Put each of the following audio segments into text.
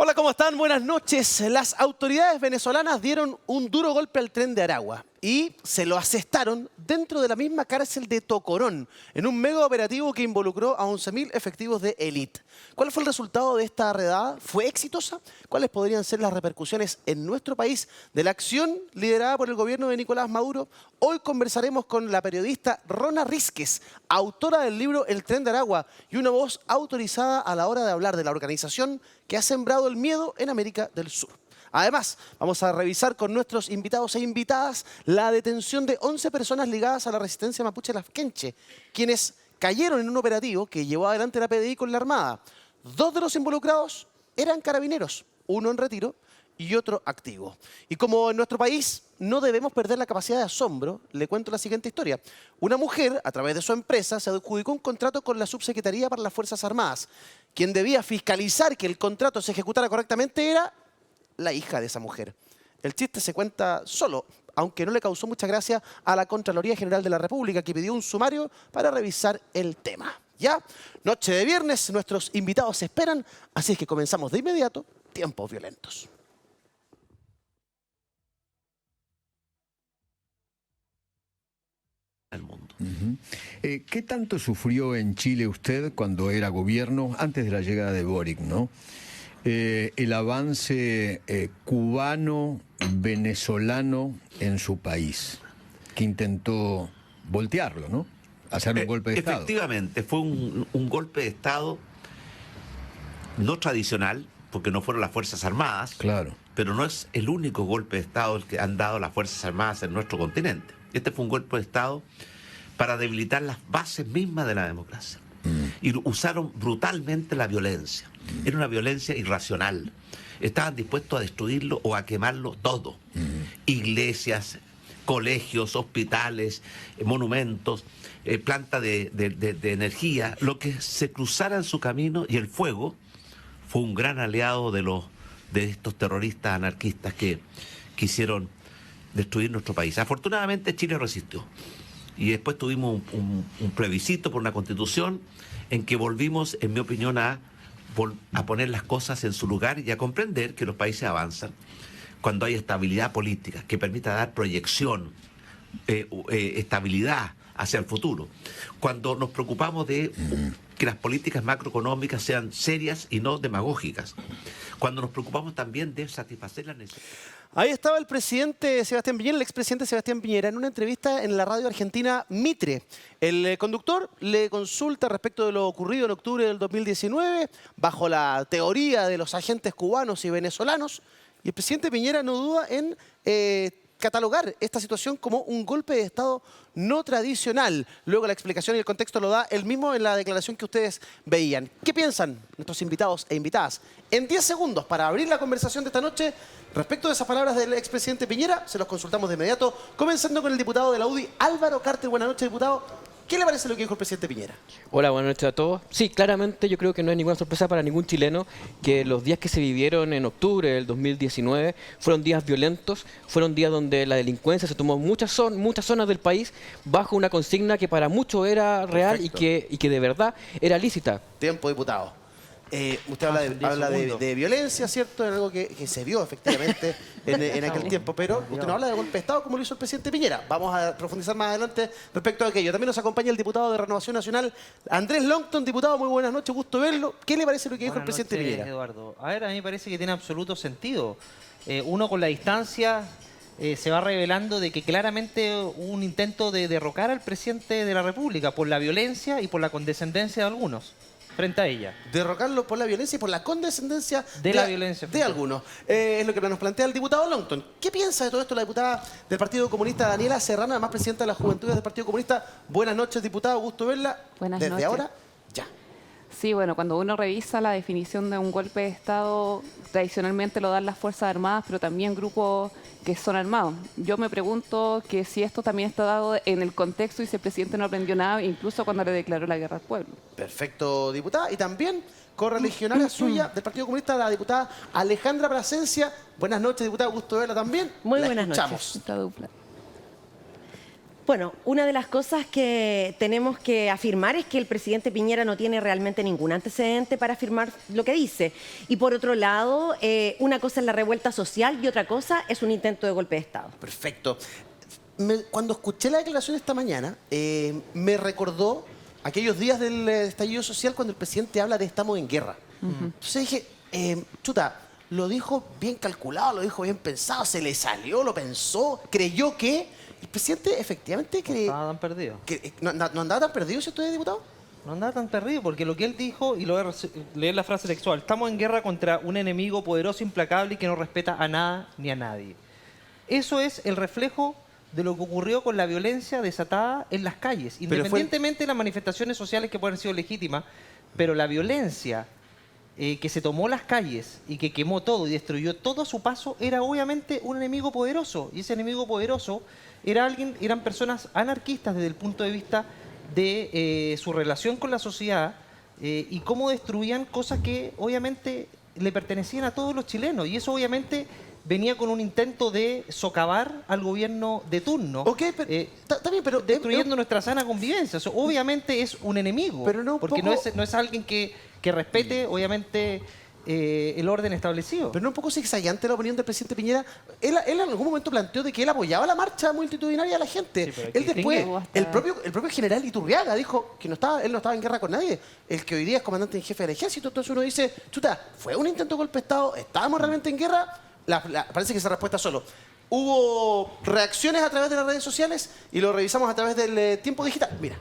Hola, ¿cómo están? Buenas noches. Las autoridades venezolanas dieron un duro golpe al tren de Aragua y se lo asestaron dentro de la misma cárcel de Tocorón, en un mega operativo que involucró a 11.000 efectivos de élite. ¿Cuál fue el resultado de esta redada? ¿Fue exitosa? ¿Cuáles podrían ser las repercusiones en nuestro país de la acción liderada por el gobierno de Nicolás Maduro? Hoy conversaremos con la periodista Rona Rísquez, autora del libro El Tren de Aragua y una voz autorizada a la hora de hablar de la organización que ha sembrado el miedo en América del Sur. Además, vamos a revisar con nuestros invitados e invitadas la detención de 11 personas ligadas a la resistencia mapuche Lafkenche, quienes cayeron en un operativo que llevó adelante la PDI con la Armada. 2 de los involucrados eran carabineros, uno en retiro y otro activo. Y como en nuestro país no debemos perder la capacidad de asombro, le cuento la siguiente historia. Una mujer, a través de su empresa, se adjudicó un contrato con la Subsecretaría para las Fuerzas Armadas. Quien debía fiscalizar que el contrato se ejecutara correctamente era la hija de esa mujer. El chiste se cuenta solo, aunque no le causó mucha gracia a la Contraloría General de la República, que pidió un sumario para revisar el tema. ¿Ya? Noche de viernes, nuestros invitados se esperan, así es que comenzamos de inmediato Tiempos Violentos. Al mundo. ¿Qué tanto sufrió en Chile usted cuando era gobierno, antes de la llegada de Boric, ¿no? El avance cubano-venezolano en su país, que intentó voltearlo, ¿no? Hacer un golpe de Estado. Efectivamente, fue un golpe de Estado no tradicional, porque no fueron las Fuerzas Armadas, Claro. pero no es el único golpe de Estado que han dado las Fuerzas Armadas en nuestro continente. Este fue un golpe de Estado para debilitar las bases mismas de la democracia. Y usaron brutalmente la violencia. Era una violencia irracional. Estaban dispuestos a destruirlo o a quemarlo todo. Iglesias, colegios, hospitales, monumentos, plantas de energía, lo que se cruzara en su camino. Y el fuego fue un gran aliado de estos terroristas anarquistas que quisieron destruir nuestro país. Afortunadamente Chile resistió. Y después tuvimos un plebiscito por una constitución en que volvimos, en mi opinión, a poner las cosas en su lugar y a comprender que los países avanzan cuando hay estabilidad política que permita dar proyección, estabilidad hacia el futuro. Cuando nos preocupamos de que las políticas macroeconómicas sean serias y no demagógicas. Cuando nos preocupamos también de satisfacer las necesidades. Ahí estaba el presidente Sebastián Piñera, el expresidente Sebastián Piñera, en una entrevista en la radio argentina Mitre. El conductor le consulta respecto de lo ocurrido en octubre del 2019, bajo la teoría de los agentes cubanos y venezolanos, y el presidente Piñera no duda en catalogar esta situación como un golpe de Estado no tradicional. Luego la explicación y el contexto lo da él mismo en la declaración que ustedes veían. ¿Qué piensan nuestros invitados e invitadas? En 10 segundos, para abrir la conversación de esta noche, respecto de esas palabras del expresidente Piñera, se los consultamos de inmediato, comenzando con el diputado de la UDI, Álvaro Carter. Buenas noches, diputado. ¿Qué le parece lo que dijo el presidente Piñera? Hola, buenas noches a todos. Sí, claramente yo creo que no hay ninguna sorpresa para ningún chileno que los días que se vivieron en octubre del 2019 fueron días violentos, fueron días donde la delincuencia se tomó muchas zonas del país bajo una consigna que para muchos era real y que de verdad era lícita. Tiempo, diputado. Usted habla de violencia, ¿cierto? Es algo que se vio efectivamente en aquel tiempo, pero usted no habla de golpe de Estado como lo hizo el presidente Piñera. Vamos a profundizar más adelante respecto a aquello. También nos acompaña el diputado de Renovación Nacional, Andrés Longton. Diputado, muy buenas noches, gusto verlo. ¿Qué le parece lo que dijo el presidente Piñera? Eduardo. A ver, a mí me parece que tiene absoluto sentido. Uno con la distancia se va revelando de que claramente hubo un intento de derrocar al presidente de la República por la violencia y por la condescendencia de algunos frente a ella. Derrocarlo por la violencia y por la condescendencia de algunos. Es lo que nos plantea el diputado Longton. ¿Qué piensa de todo esto la diputada del Partido Comunista, Daniela Serrano, además presidenta de las Juventudes del Partido Comunista? Buenas noches, diputada, gusto verla. Buenas Desde noches. ahora, ya. Sí, bueno, cuando uno revisa la definición de un golpe de Estado, tradicionalmente lo dan las Fuerzas Armadas, pero también grupos que son armados. Yo me pregunto que si esto también está dado en el contexto y si el presidente no aprendió nada, incluso cuando le declaró la guerra al pueblo. Perfecto, diputada. Y también correligionaria suya del Partido Comunista, la diputada Alejandra Plasencia. Buenas noches, diputada, gusto verla también. Muy La buenas escuchamos. noches. Esta dupla. Bueno, una de las cosas que tenemos que afirmar es que el presidente Piñera no tiene realmente ningún antecedente para afirmar lo que dice. Y por otro lado, una cosa es la revuelta social y otra cosa es un intento de golpe de Estado. Perfecto. Cuando escuché la declaración esta mañana, me recordó aquellos días del estallido social cuando el presidente habla de estamos en guerra. Entonces dije, chuta, lo dijo bien calculado, lo dijo bien pensado, se le salió, lo pensó, creyó que... El presidente efectivamente cree... No estaba tan perdido. ¿No andaba tan perdido, si usted, diputado? No andaba tan perdido, porque lo que él dijo, y lo voy a leer la frase textual, estamos en guerra contra un enemigo poderoso, implacable y que no respeta a nada ni a nadie. Eso es el reflejo de lo que ocurrió con la violencia desatada en las calles, independientemente de las manifestaciones sociales que pueden haber sido legítimas, pero la violencia que se tomó las calles y que quemó todo y destruyó todo a su paso era obviamente un enemigo poderoso, y ese enemigo poderoso eran personas anarquistas desde el punto de vista de su relación con la sociedad y cómo destruían cosas que obviamente le pertenecían a todos los chilenos, y eso obviamente venía con un intento de socavar al gobierno de turno, está bien, pero destruyendo nuestra sana convivencia. Eso obviamente es un enemigo, pero porque no es alguien que respete obviamente el orden establecido. Pero no es un poco zigzagueante la opinión del presidente Piñera. Él en algún momento planteó de que él apoyaba la marcha multitudinaria de la gente. Sí, Él después, el propio general Iturriaga dijo que él no estaba en guerra con nadie. El que hoy día es comandante en jefe del ejército. Entonces uno dice, chuta, ¿fue un intento de golpe de Estado? ¿Estábamos realmente en guerra? Parece que esa respuesta solo. Hubo reacciones a través de las redes sociales y lo revisamos a través del tiempo digital. Mira.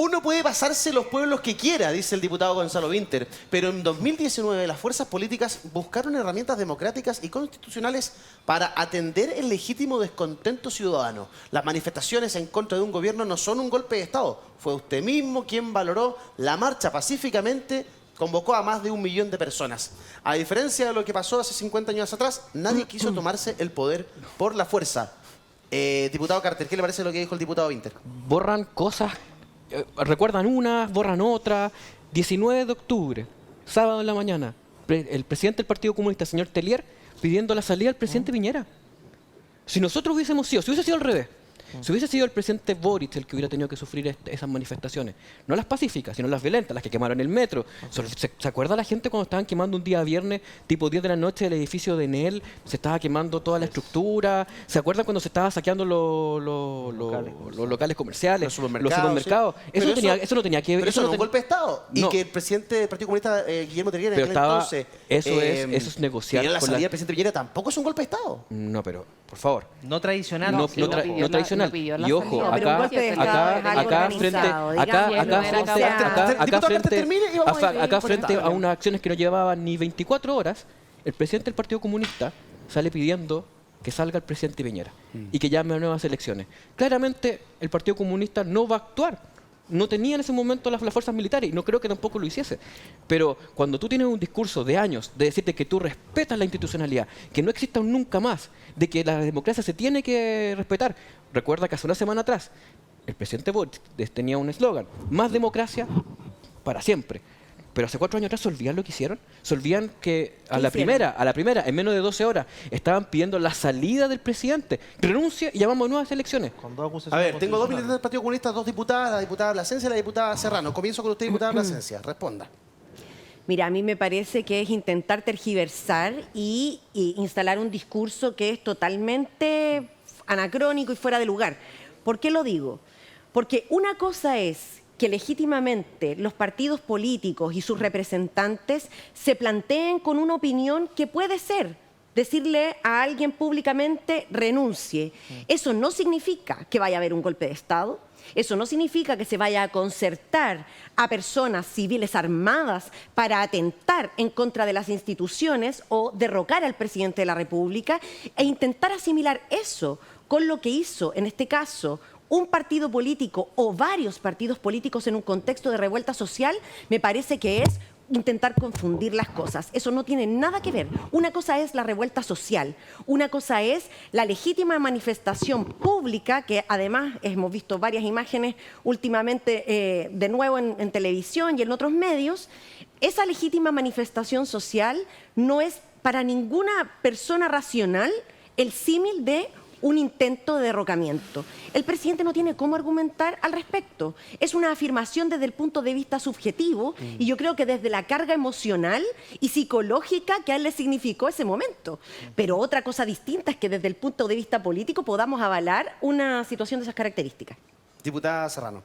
Uno puede pasarse los pueblos que quiera, dice el diputado Gonzalo Vinter, pero en 2019 las fuerzas políticas buscaron herramientas democráticas y constitucionales para atender el legítimo descontento ciudadano. Las manifestaciones en contra de un gobierno no son un golpe de Estado. Fue usted mismo quien valoró la marcha pacíficamente, convocó a más de 1 millón de personas. A diferencia de lo que pasó hace 50 años atrás, nadie quiso tomarse el poder por la fuerza. Diputado Carter, ¿qué le parece lo que dijo el diputado Vinter? Borran cosas, recuerdan unas, borran otras. 19 de octubre, sábado en la mañana, el presidente del Partido Comunista, señor Tellier, pidiendo la salida del presidente Piñera. Si nosotros hubiésemos sido, si hubiese sido al revés, si hubiese sido el presidente Boric el que hubiera tenido que sufrir esas manifestaciones, no las pacíficas, sino las violentas, las que quemaron el metro. ¿Se acuerda la gente cuando estaban quemando un día viernes, tipo 10 de la noche, el edificio de Enel? Se estaba quemando toda la estructura. ¿Se acuerdan cuando se estaba saqueando los locales comerciales, los supermercados? Sí. Eso no tenía que ver. Pero eso no es un golpe de Estado. Y que el presidente del Partido Comunista, Guillermo Tellier, en aquel entonces... Eso es negociar la salida del presidente Piñera tampoco es un golpe de Estado. No, pero, por favor. No tradicional. No tradicional. Y ojo, acá frente a unas acciones que no llevaban ni 24 horas, el presidente del Partido Comunista sale pidiendo que salga el presidente Piñera y que llame a nuevas elecciones. Claramente el Partido Comunista no va a actuar. No tenía en ese momento las fuerzas militares y no creo que tampoco lo hiciese. Pero cuando tú tienes un discurso de años de decirte que tú respetas la institucionalidad, que no exista un nunca más, de que la democracia se tiene que respetar. Recuerda que hace una semana atrás el presidente Boric tenía un eslogan: más democracia para siempre. Pero hace 4 años atrás se olvidan lo que hicieron. Se olvidan que a la primera, en menos de 12 horas, estaban pidiendo la salida del presidente. Renuncia y llamamos a nuevas elecciones. A ver, tengo 2 militantes del Partido Comunista, 2 diputadas, la diputada Plasencia y la diputada Serrano. Comienzo con usted, diputada Plasencia. Responda. Mira, a mí me parece que es intentar tergiversar y instalar un discurso que es totalmente anacrónico y fuera de lugar. ¿Por qué lo digo? Porque una cosa es que legítimamente los partidos políticos y sus representantes se planteen con una opinión que puede ser decirle a alguien públicamente renuncie. Eso no significa que vaya a haber un golpe de Estado. Eso no significa que se vaya a concertar a personas civiles armadas para atentar en contra de las instituciones o derrocar al presidente de la República e intentar asimilar eso con lo que hizo, en este caso, un partido político o varios partidos políticos en un contexto de revuelta social, me parece que es intentar confundir las cosas. Eso no tiene nada que ver. Una cosa es la revuelta social, una cosa es la legítima manifestación pública, que además hemos visto varias imágenes últimamente de nuevo en televisión y en otros medios. Esa legítima manifestación social no es para ninguna persona racional el símil de un intento de derrocamiento. El presidente no tiene cómo argumentar al respecto. Es una afirmación desde el punto de vista subjetivo y yo creo que desde la carga emocional y psicológica que a él le significó ese momento. Pero otra cosa distinta es que desde el punto de vista político podamos avalar una situación de esas características. Diputada Serrano.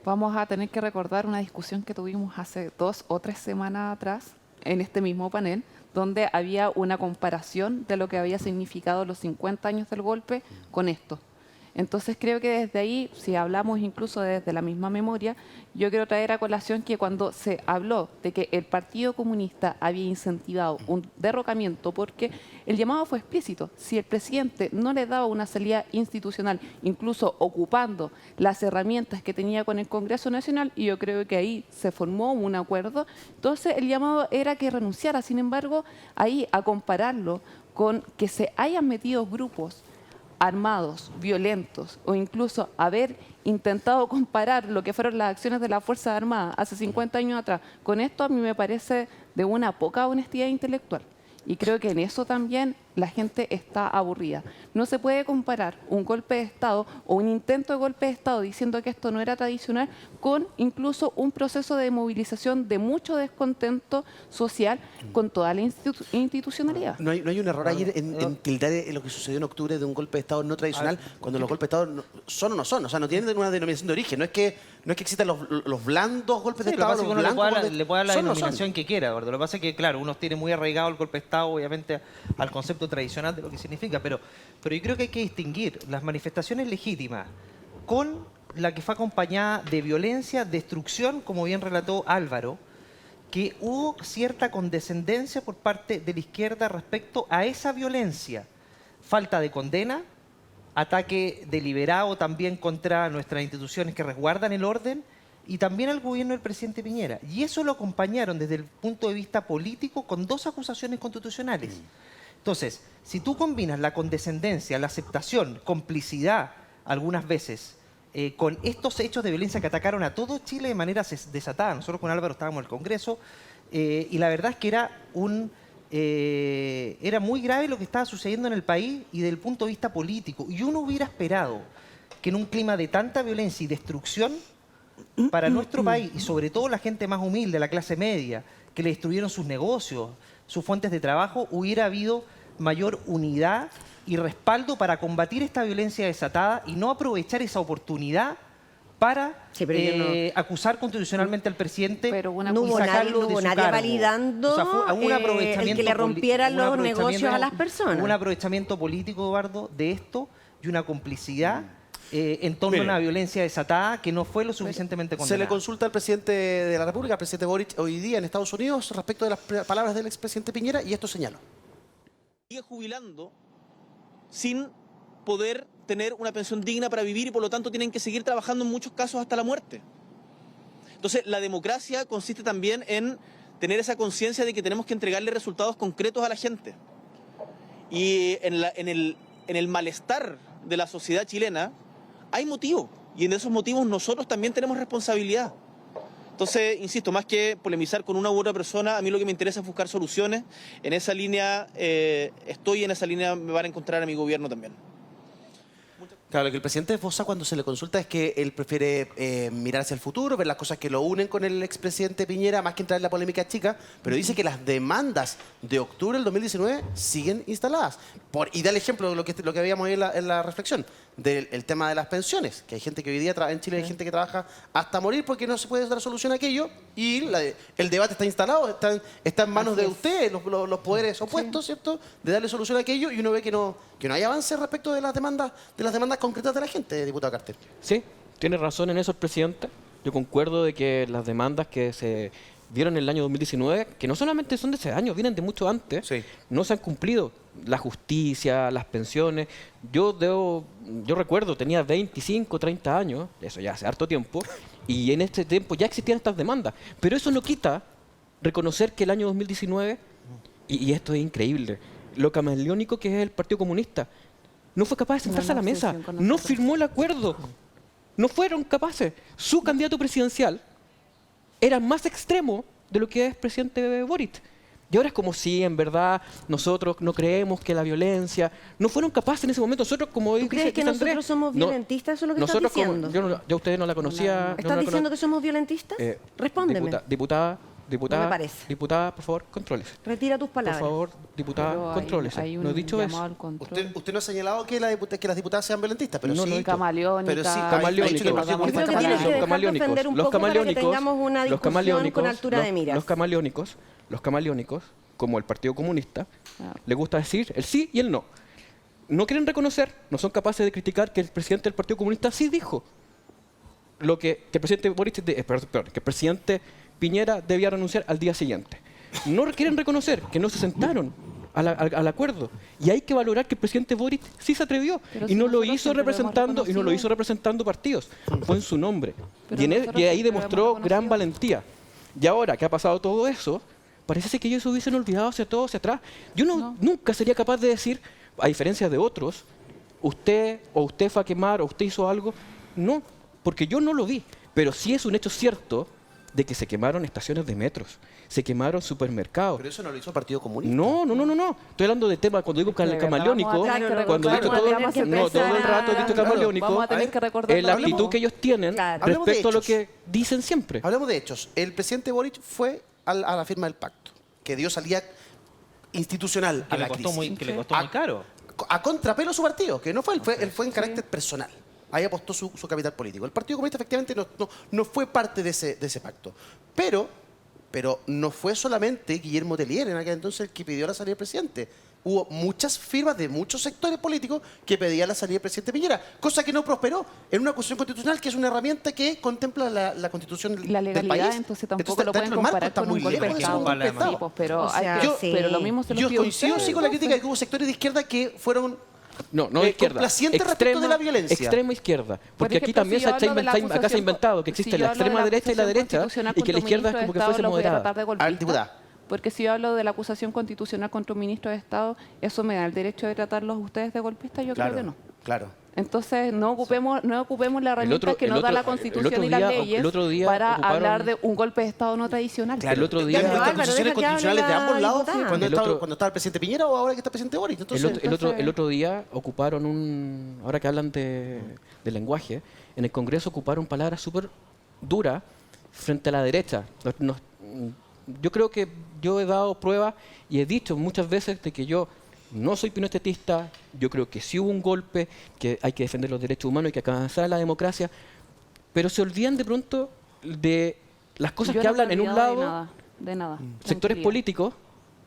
Vamos a tener que recordar una discusión que tuvimos hace 2 o 3 semanas atrás en este mismo panel, donde había una comparación de lo que había significado los 50 años del golpe con esto. Entonces creo que desde ahí, si hablamos incluso desde la misma memoria, yo quiero traer a colación que cuando se habló de que el Partido Comunista había incentivado un derrocamiento, porque el llamado fue explícito, si el presidente no le daba una salida institucional, incluso ocupando las herramientas que tenía con el Congreso Nacional, y yo creo que ahí se formó un acuerdo, entonces el llamado era que renunciara. Sin embargo, ahí a compararlo con que se hayan metido grupos armados, violentos, o incluso haber intentado comparar lo que fueron las acciones de las Fuerzas Armadas hace 50 años atrás, con esto a mí me parece de una poca honestidad intelectual. Y creo que en eso también la gente está aburrida. No se puede comparar un golpe de Estado o un intento de golpe de Estado diciendo que esto no era tradicional con incluso un proceso de movilización de mucho descontento social con toda la institucionalidad. ¿No hay un error ahí en tildar lo que sucedió en octubre de un golpe de Estado no tradicional cuando los golpes de Estado son o no son? O sea, no tienen una denominación de origen. No es que existan los blandos golpes de Estado. Lo que pasa es que uno le puede dar la denominación que quiera, ¿verdad? Lo que pasa es que, claro, uno tiene muy arraigado el golpe de Estado, obviamente, al concepto tradicional de lo que significa, pero yo creo que hay que distinguir las manifestaciones legítimas con la que fue acompañada de violencia, destrucción, como bien relató Álvaro, que hubo cierta condescendencia por parte de la izquierda respecto a esa violencia. Falta de condena, ataque deliberado también contra nuestras instituciones que resguardan el orden y también al gobierno del presidente Piñera. Y eso lo acompañaron desde el punto de vista político con 2 acusaciones constitucionales. Entonces, si tú combinas la condescendencia, la aceptación, complicidad, algunas veces, con estos hechos de violencia que atacaron a todo Chile de manera desatada. Nosotros con Álvaro estábamos en el Congreso y la verdad es que era muy grave lo que estaba sucediendo en el país y desde el punto de vista político. Y uno hubiera esperado que en un clima de tanta violencia y destrucción para nuestro país, y sobre todo la gente más humilde, la clase media, que le destruyeron sus negocios, sus fuentes de trabajo, hubiera habido mayor unidad y respaldo para combatir esta violencia desatada y no aprovechar esa oportunidad para acusar constitucionalmente al presidente. Pero no hubo nadie validando el que le rompieran los negocios a las personas. Hubo un aprovechamiento político, Eduardo, de esto y una complicidad en torno a una violencia desatada que no fue lo suficientemente condenada. Se le consulta al presidente de la República, al presidente Boric, hoy día en Estados Unidos, respecto de las palabras del expresidente Piñera, y esto señaló. Sigue jubilando sin poder tener una pensión digna para vivir y por lo tanto tienen que seguir trabajando en muchos casos hasta la muerte. Entonces, la democracia consiste también en tener esa conciencia de que tenemos que entregarle resultados concretos a la gente. Y en el malestar de la sociedad chilena hay motivos, y en esos motivos nosotros también tenemos responsabilidad. Entonces, insisto, más que polemizar con una u otra persona, a mí lo que me interesa es buscar soluciones. En esa línea estoy, en esa línea me van a encontrar a mi gobierno también. Claro, lo que el presidente esboza cuando se le consulta es que él prefiere mirar hacia el futuro, ver las cosas que lo unen con el expresidente Piñera, más que entrar en la polémica chica, pero dice que las demandas de octubre del 2019 siguen instaladas. Y da el ejemplo de lo que habíamos ahí en la reflexión, del tema de las pensiones, que hay gente que hoy día en Chile hay gente que trabaja hasta morir porque no se puede dar solución a aquello, y el debate está instalado, está en manos de ustedes, los poderes opuestos, ¿cierto?, de darle solución a aquello, y uno ve que no hay avance respecto de las demandas concretas de la gente, diputado Carter. Sí, tiene razón en eso el presidente. Yo concuerdo de que las demandas que se vieron en el año 2019, que no solamente son de ese año, vienen de mucho antes, no se han cumplido. La justicia, las pensiones. Yo recuerdo, tenía 25, 30 años, eso ya hace harto tiempo, y en este tiempo ya existían estas demandas. Pero eso no quita reconocer que el año 2019, y esto es increíble, lo camaleónico que es el Partido Comunista, no fue capaz de sentarse a la mesa, no firmó el acuerdo, no fueron capaces. Su candidato presidencial era más extremo de lo que es presidente Boric. Y ahora es como si en verdad nosotros no creemos que la violencia... No fueron capaces en ese momento. Nosotros, como ¿Tú crees que nosotros somos violentistas? ¿Eso es lo que estás nosotros diciendo? yo a ustedes no la conocía. ¿Estás diciendo que somos violentistas? Respóndeme. Diputada, No me parece. diputada, por favor, contrólese. Retira tus palabras. Por favor, diputada, Pero contrólese. hay No he un dicho llamado eso. al control. Usted no ha señalado que las diputadas sean violentistas, pero No, sí. no, camaleónicas. Pero sí, Camaleónicos. ha dicho que el Partido Yo creo Comunista que tienes que es dejar de ofender un poco para que tengamos una discusión con altura de miras. Los camaleónicos, como el Partido Comunista, Ah. le gusta decir el sí y el no. No quieren reconocer, no son capaces de criticar que el presidente del Partido Comunista sí dijo lo que el presidente que el presidente Piñera debía renunciar al día siguiente. No quieren reconocer que no se sentaron al acuerdo. Y hay que valorar que el presidente Boric sí se atrevió. Pero Y si no lo nosotros hizo siempre lo hemos reconocido. representando partidos. Fue en su nombre. Pero Y nosotros ahí siempre lo demostró hemos gran reconocido. valentía. Y ahora que ha pasado todo eso, parece ser que ellos se hubiesen olvidado hacia todo, hacia atrás. Yo nunca sería capaz de decir, a diferencia de otros, usted fue a quemar o usted hizo algo. No, porque yo no lo vi. Pero sí es un hecho cierto de que se quemaron estaciones de metros, se quemaron supermercados. Pero eso no lo hizo el Partido Comunista. No. Estoy hablando de temas, cuando digo De verdad, camaleónico, vamos a tener que cuando he dicho recordar, todo, vamos a tener que todo el empezar rato he dicho Claro, camaleónico, Vamos a tener que recordar. es la actitud que ellos tienen Claro. Hablemos de respecto a lo hechos. que dicen siempre. Hablemos de hechos. El presidente Boric fue a la firma del pacto, que dio salida institucional Que a le la costó crisis. muy, que le costó muy caro. A contrapelo su partido, que no fue él fue en carácter personal. Ahí apostó su capital político. El Partido Comunista efectivamente no fue parte de ese pacto. Pero no fue solamente Guillermo Tellier en aquel entonces el que pidió la salida del presidente. Hubo muchas firmas de muchos sectores políticos que pedían la salida del presidente Piñera, cosa que no prosperó en una acusación constitucional que es una herramienta que contempla la constitución La del legalidad, país. entonces tampoco lo está pueden dentro del marco, comparar está con muy un golpe de lejos de ser Estado. un golpe de Estado. Sí, pues, pero, O sea, sí. pero lo mismo se lo Yo pido a coincido ustedes, sí con la pues. crítica de que hubo sectores de izquierda que fueron No de izquierda. complacientes respecto de la violencia. Extrema izquierda. Porque aquí ejemplo, también si yo hablo de la acá se ha acusación- inventado que si existe yo la hablo de extrema derecha y la acusación derecha constitucional y que la contra un izquierda es ministro como que de fuese Estado, lo voy a moderada. tratar de golpista. Diputada. Porque si yo hablo de la acusación constitucional contra un ministro de Estado, ¿eso me da el derecho de tratarlos ustedes de golpistas? Yo creo que no. Claro. Entonces, no ocupemos la herramienta que nos da la Constitución otro y las día- leyes el otro día para ocuparon- hablar de un golpe de Estado no tradicional. El otro día- ¿Han visto Álvaro, acusaciones deja que hable constitucionales de la ambos lados diputada. cuando estaba el presidente Piñera o ahora que está el presidente Boric? Entonces, El otro día ocuparon ahora que hablan de lenguaje, en el Congreso ocuparon palabras súper duras frente a la derecha. Yo creo que yo he dado pruebas y he dicho muchas veces de que yo no soy pinochetista, yo creo que sí hubo un golpe, que hay que defender los derechos humanos y que hay que avanzar la democracia, pero se olvidan de pronto de las cosas Yo que no me he hablan en un olvidado lado de nada. sectores Tranquilidad. políticos,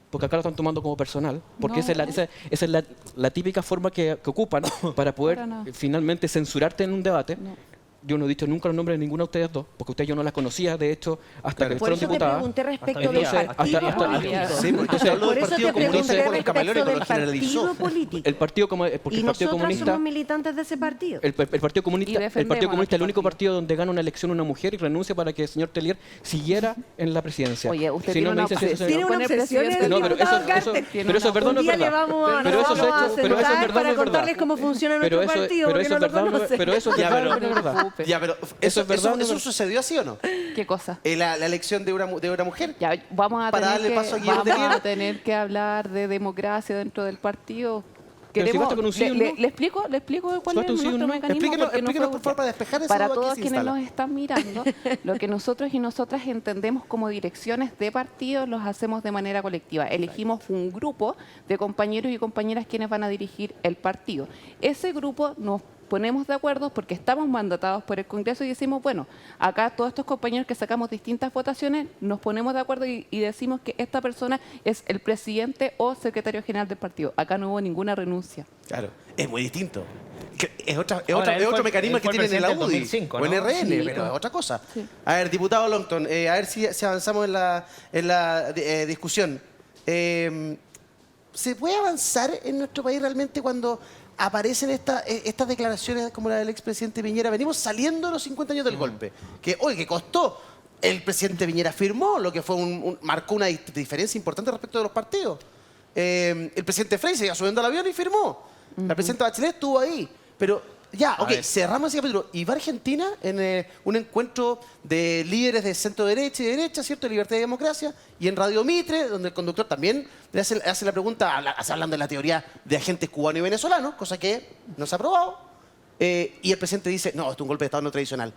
porque acá lo están tomando como personal, porque No. esa es la típica forma que ocupan para poder Para nada. finalmente censurarte en un debate. No. Yo no he dicho nunca los nombres de ninguna de ustedes dos, porque ustedes yo no las conocía, de hecho, hasta que Por fueron eso te diputadas. pregunté respecto Hasta hoy del día. partido Hasta- político. Sí, porque se habló Por del eso Partido te Comunista pregunté con los camaleones respecto que del lo generalizó. partido político. El Partido porque Y el Partido nosotras Comunista somos militantes de ese partido. el Partido Y Comunista, el defendemos Partido Comunista es el nuestro único partido donde gana una elección una mujer y renuncia para que el señor Tellier siguiera en la presidencia. Oye, usted Si tiene no, me una dicen si eso obsesión. es- Tiene una Con el obsesión presidente. el No, pero diputado eso- Carter. pero eso es verdad o Un no es día le verdad. vamos a, Pero nos eso es vamos a hecho- pero eso es sentar verdad o para no es verdad. contarles cómo funciona Pero nuestro eso- partido, pero porque eso no es lo verdad o no es- conocen. pero eso es Ya, verdad o pero- no es verdad. Ya, pero Eso es verdad, ¿no? ¿eso sucedió así o no? ¿Qué cosa? La elección de una mujer. Ya, vamos a Para tener darle que, paso a Guillermo vamos Tellier. a tener que hablar de democracia dentro del partido. Pero si basta con un sí o un no. ¿Le explico cuál es Basta un sí o un nuestro no. mecanismo? Explíquenos, Porque no explíquenos, fue por favor, para despejar esa Para duda que todos se quienes instala. nos están mirando, lo que nosotros y nosotras entendemos como direcciones de partidos los hacemos de manera colectiva. Elegimos un grupo de compañeros y compañeras quienes van a dirigir el partido. Ese grupo nos ponemos de acuerdo porque estamos mandatados por el Congreso y decimos, bueno, acá todos estos compañeros que sacamos distintas votaciones, nos ponemos de acuerdo y decimos que esta persona es el presidente o secretario general del partido. Acá no hubo ninguna renuncia. Claro, es muy distinto. Es Ahora, otro él fue- mecanismo él que fue tienen en la presidente UDI del 2005, o en ¿no? RN, Sí, pero claro. es otra cosa. Sí. A ver, diputado Longton, a ver si avanzamos en la discusión. ¿Se puede avanzar en nuestro país realmente cuando aparecen estas declaraciones como la del expresidente Piñera? Venimos saliendo de los 50 años del golpe, que costó. El presidente Piñera firmó, lo que fue marcó una diferencia importante respecto de los partidos. El presidente Frey se iba subiendo al avión y firmó. La presidenta Bachelet estuvo ahí. Pero Ya, A ok, ver. cerramos ese capítulo. Y va a Argentina en un encuentro de líderes de centro derecha y derecha, ¿cierto? De Libertad y Democracia. Y en Radio Mitre, donde el conductor también le hace la pregunta, hablando de la teoría de agentes cubanos y venezolanos, cosa que no se ha aprobado. Y el presidente dice, no, esto es un golpe de Estado no tradicional.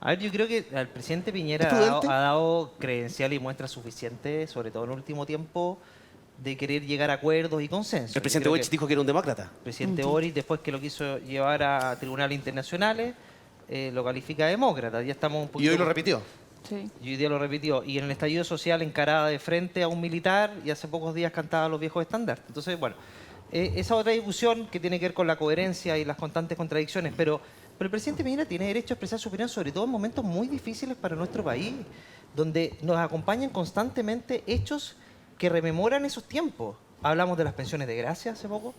A ver, yo creo que el presidente Piñera ¿Prudente? ha dado credencial y muestra suficiente, sobre todo en el último tiempo, de querer llegar a acuerdos y consensos. El presidente Boric dijo que era un demócrata. El presidente Boric, después que lo quiso llevar a tribunales internacionales, lo califica de demócrata. Ya estamos un Y poquito... hoy lo repitió. Sí. Y hoy día lo repitió. Y en el estallido social encarada de frente a un militar y hace pocos días cantaba los viejos estándares. Entonces, bueno, esa otra discusión que tiene que ver con la coherencia y las constantes contradicciones. Pero el presidente Piñera tiene derecho a expresar su opinión, sobre todo en momentos muy difíciles para nuestro país, donde nos acompañan constantemente hechos que rememoran esos tiempos. Hablamos de las pensiones de gracia hace poco.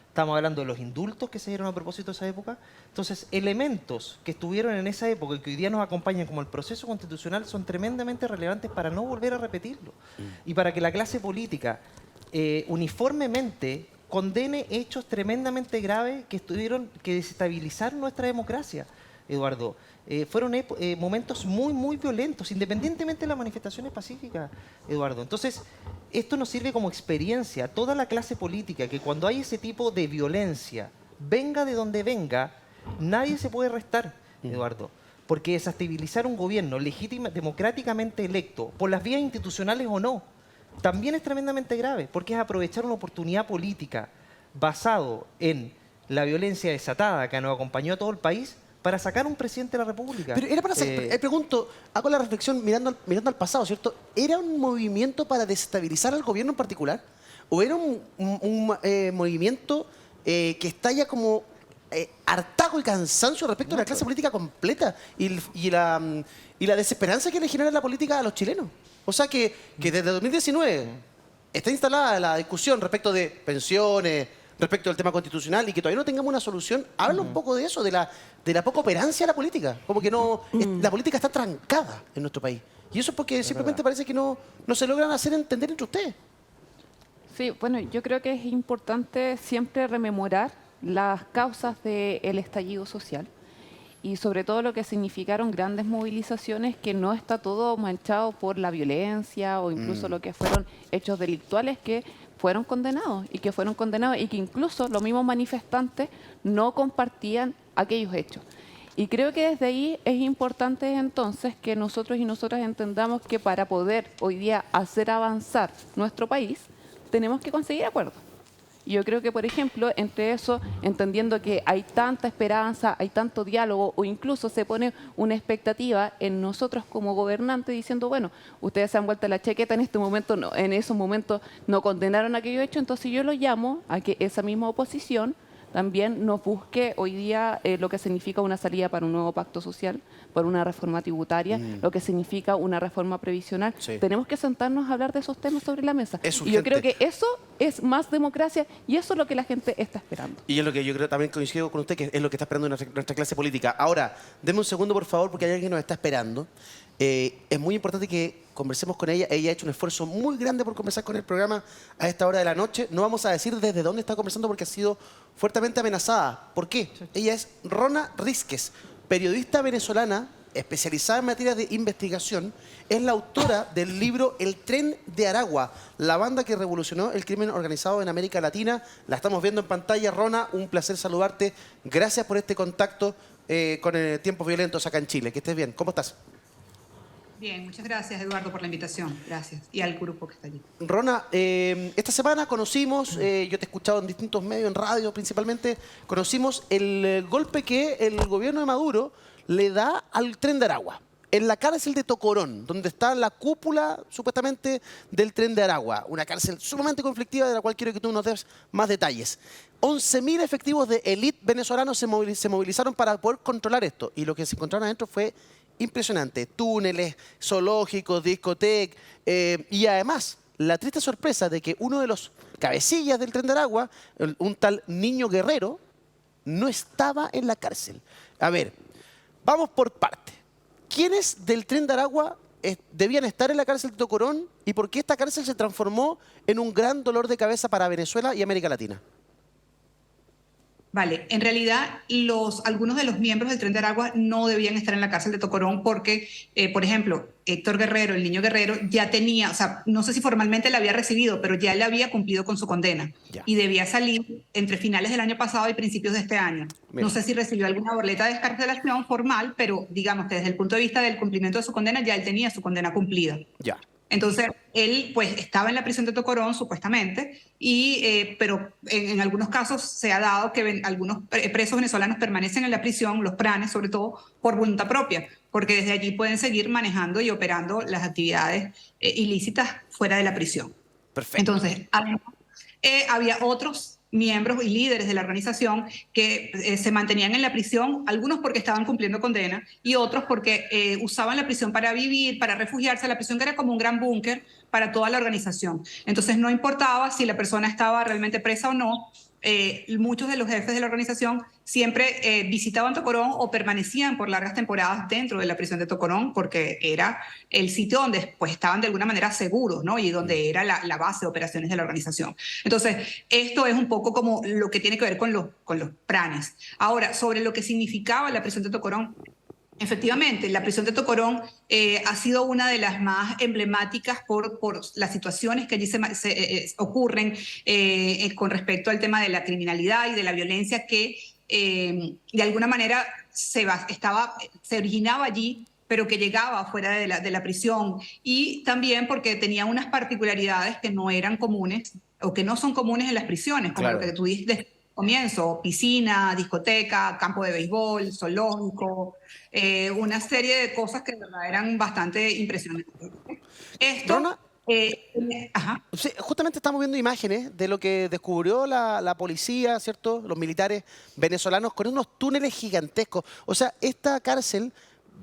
Estamos hablando de los indultos que se dieron a propósito de esa época. Entonces, elementos que estuvieron en esa época y que hoy día nos acompañan como el proceso constitucional son tremendamente relevantes para no volver a repetirlo. Y para que la clase política uniformemente condene hechos tremendamente graves que desestabilizaron nuestra democracia, Eduardo. Fueron momentos muy, muy violentos, independientemente de las manifestaciones pacíficas, Eduardo. Entonces, esto nos sirve como experiencia a toda la clase política, que cuando hay ese tipo de violencia, venga de donde venga, nadie se puede restar, Eduardo. Porque desestabilizar un gobierno legítimo, democráticamente electo, por las vías institucionales o no, también es tremendamente grave, porque es aprovechar una oportunidad política basado en la violencia desatada que nos acompañó a todo el país para sacar un presidente de la República. Pero era para hacer, pregunto, hago la reflexión mirando al pasado, ¿cierto? ¿Era un movimiento para desestabilizar al gobierno en particular? ¿O era un movimiento que estalla como hartazgo y cansancio respecto a la clase política completa y la desesperanza que le genera la política a los chilenos? O sea que desde 2019 está instalada la discusión respecto de pensiones, respecto del tema constitucional y que todavía no tengamos una solución. Habla un poco de eso, de la poca operancia de la política. Como que no, la política está trancada en nuestro país. Y eso es porque simplemente parece que no se logran hacer entender entre ustedes. Sí, bueno, yo creo que es importante siempre rememorar las causas del estallido social y sobre todo lo que significaron grandes movilizaciones, que no está todo manchado por la violencia o incluso lo que fueron hechos delictuales que fueron condenados y que incluso los mismos manifestantes no compartían aquellos hechos. Y creo que desde ahí es importante entonces que nosotros y nosotras entendamos que para poder hoy día hacer avanzar nuestro país, tenemos que conseguir acuerdos. Y yo creo que, por ejemplo, entre eso, entendiendo que hay tanta esperanza, hay tanto diálogo, o incluso se pone una expectativa en nosotros como gobernantes diciendo, bueno, ustedes se han vuelto la chaqueta en este momento, no, en esos momentos no condenaron aquello hecho, entonces yo lo llamo a que esa misma oposición también nos busque hoy día lo que significa una salida para un nuevo pacto social, por una reforma tributaria, lo que significa una reforma previsional. Sí. Tenemos que sentarnos a hablar de esos temas sobre la mesa. Es Y yo creo urgente. que eso es más democracia y eso es lo que la gente está esperando. Y es lo que yo creo, también coincido con usted, que es lo que está esperando nuestra clase política. Ahora, denme un segundo, por favor, porque hay alguien que nos está esperando. Es muy importante que conversemos con ella. Ella ha hecho un esfuerzo muy grande por conversar con el programa a esta hora de la noche. No vamos a decir desde dónde está conversando porque ha sido fuertemente amenazada. ¿Por qué? Ella es Rona Rísquez, periodista venezolana especializada en materias de investigación. Es la autora del libro El Tren de Aragua, la banda que revolucionó el crimen organizado en América Latina. La estamos viendo en pantalla. Rona, un placer saludarte. Gracias por este contacto con Tiempos Violentos acá en Chile. Que estés bien. ¿Cómo estás? Bien, muchas gracias Eduardo por la invitación, gracias. Y al grupo que está allí. Rona, esta semana conocimos, yo te he escuchado en distintos medios, en radio principalmente, conocimos el golpe que el gobierno de Maduro le da al Tren de Aragua, en la cárcel de Tocorón, donde está la cúpula supuestamente del Tren de Aragua, una cárcel sumamente conflictiva de la cual quiero que tú nos des más detalles. 11.000 efectivos de élite venezolanos se movilizaron para poder controlar esto y lo que se encontraron adentro fue impresionante. Túneles, zoológicos, discotecas y además la triste sorpresa de que uno de los cabecillas del Tren de Aragua, un tal Niño Guerrero, no estaba en la cárcel. A ver, vamos por parte. ¿Quiénes del Tren de Aragua debían estar en la cárcel de Tocorón y por qué esta cárcel se transformó en un gran dolor de cabeza para Venezuela y América Latina? Vale, en realidad algunos de los miembros del Tren de Aragua no debían estar en la cárcel de Tocorón porque, por ejemplo, Héctor Guerrero, el niño Guerrero, ya tenía, o sea, no sé si formalmente la había recibido, pero ya él había cumplido con su condena Ya. y debía salir entre finales del año pasado y principios de este año. Mira. No sé si recibió alguna boleta de descarcelación formal, pero digamos que desde el punto de vista del cumplimiento de su condena, ya él tenía su condena cumplida. Ya. Entonces, él pues estaba en la prisión de Tocorón, supuestamente, pero en algunos casos se ha dado que algunos presos venezolanos permanecen en la prisión, los pranes sobre todo, por voluntad propia, porque desde allí pueden seguir manejando y operando las actividades ilícitas fuera de la prisión. Perfecto. Entonces, había otros miembros y líderes de la organización que se mantenían en la prisión, algunos porque estaban cumpliendo condena y otros porque usaban la prisión para vivir, para refugiarse. La prisión era como un gran búnker para toda la organización. Entonces no importaba si la persona estaba realmente presa o no, muchos de los jefes de la organización siempre visitaban Tocorón o permanecían por largas temporadas dentro de la prisión de Tocorón porque era el sitio donde pues, estaban de alguna manera seguros, ¿no? Y donde era la base de operaciones de la organización. Entonces, esto es un poco como lo que tiene que ver con los pranes. Ahora, sobre lo que significaba la prisión de Tocorón, efectivamente, la prisión de Tocorón ha sido una de las más emblemáticas por las situaciones que allí ocurren con respecto al tema de la criminalidad y de la violencia que de alguna manera se originaba allí, pero que llegaba fuera de la prisión. Y también porque tenía unas particularidades que no eran comunes o que no son comunes en las prisiones, como Claro. lo que tú dijiste comienzo, piscina, discoteca, campo de béisbol, zoológico, una serie de cosas que de verdad eran bastante impresionantes. Esto, Rona, ajá. sí, justamente estamos viendo imágenes de lo que descubrió la policía, ¿cierto? Los militares venezolanos con unos túneles gigantescos. O sea, esta cárcel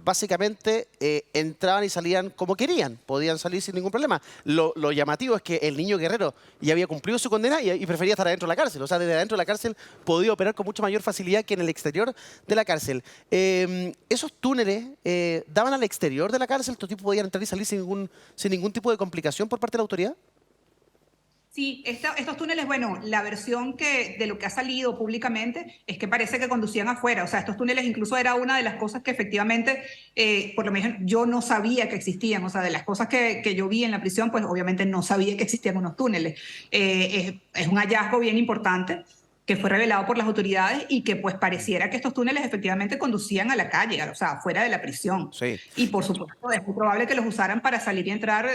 básicamente entraban y salían como querían, podían salir sin ningún problema. Lo llamativo es que el niño Guerrero ya había cumplido su condena y prefería estar adentro de la cárcel. O sea, desde adentro de la cárcel podía operar con mucha mayor facilidad que en el exterior de la cárcel. Esos túneles daban al exterior de la cárcel, estos tipos podían entrar y salir sin ningún tipo de complicación por parte de la autoridad. Sí, estos túneles, bueno, la versión de lo que ha salido públicamente es que parece que conducían afuera. O sea, estos túneles incluso era una de las cosas que efectivamente, por lo menos yo no sabía que existían. O sea, de las cosas que yo vi en la prisión, pues obviamente no sabía que existían unos túneles. Es un hallazgo bien importante que fue revelado por las autoridades y que pues pareciera que estos túneles efectivamente conducían a la calle, o sea, fuera de la prisión. Sí. Y por supuesto es muy probable que los usaran para salir y entrar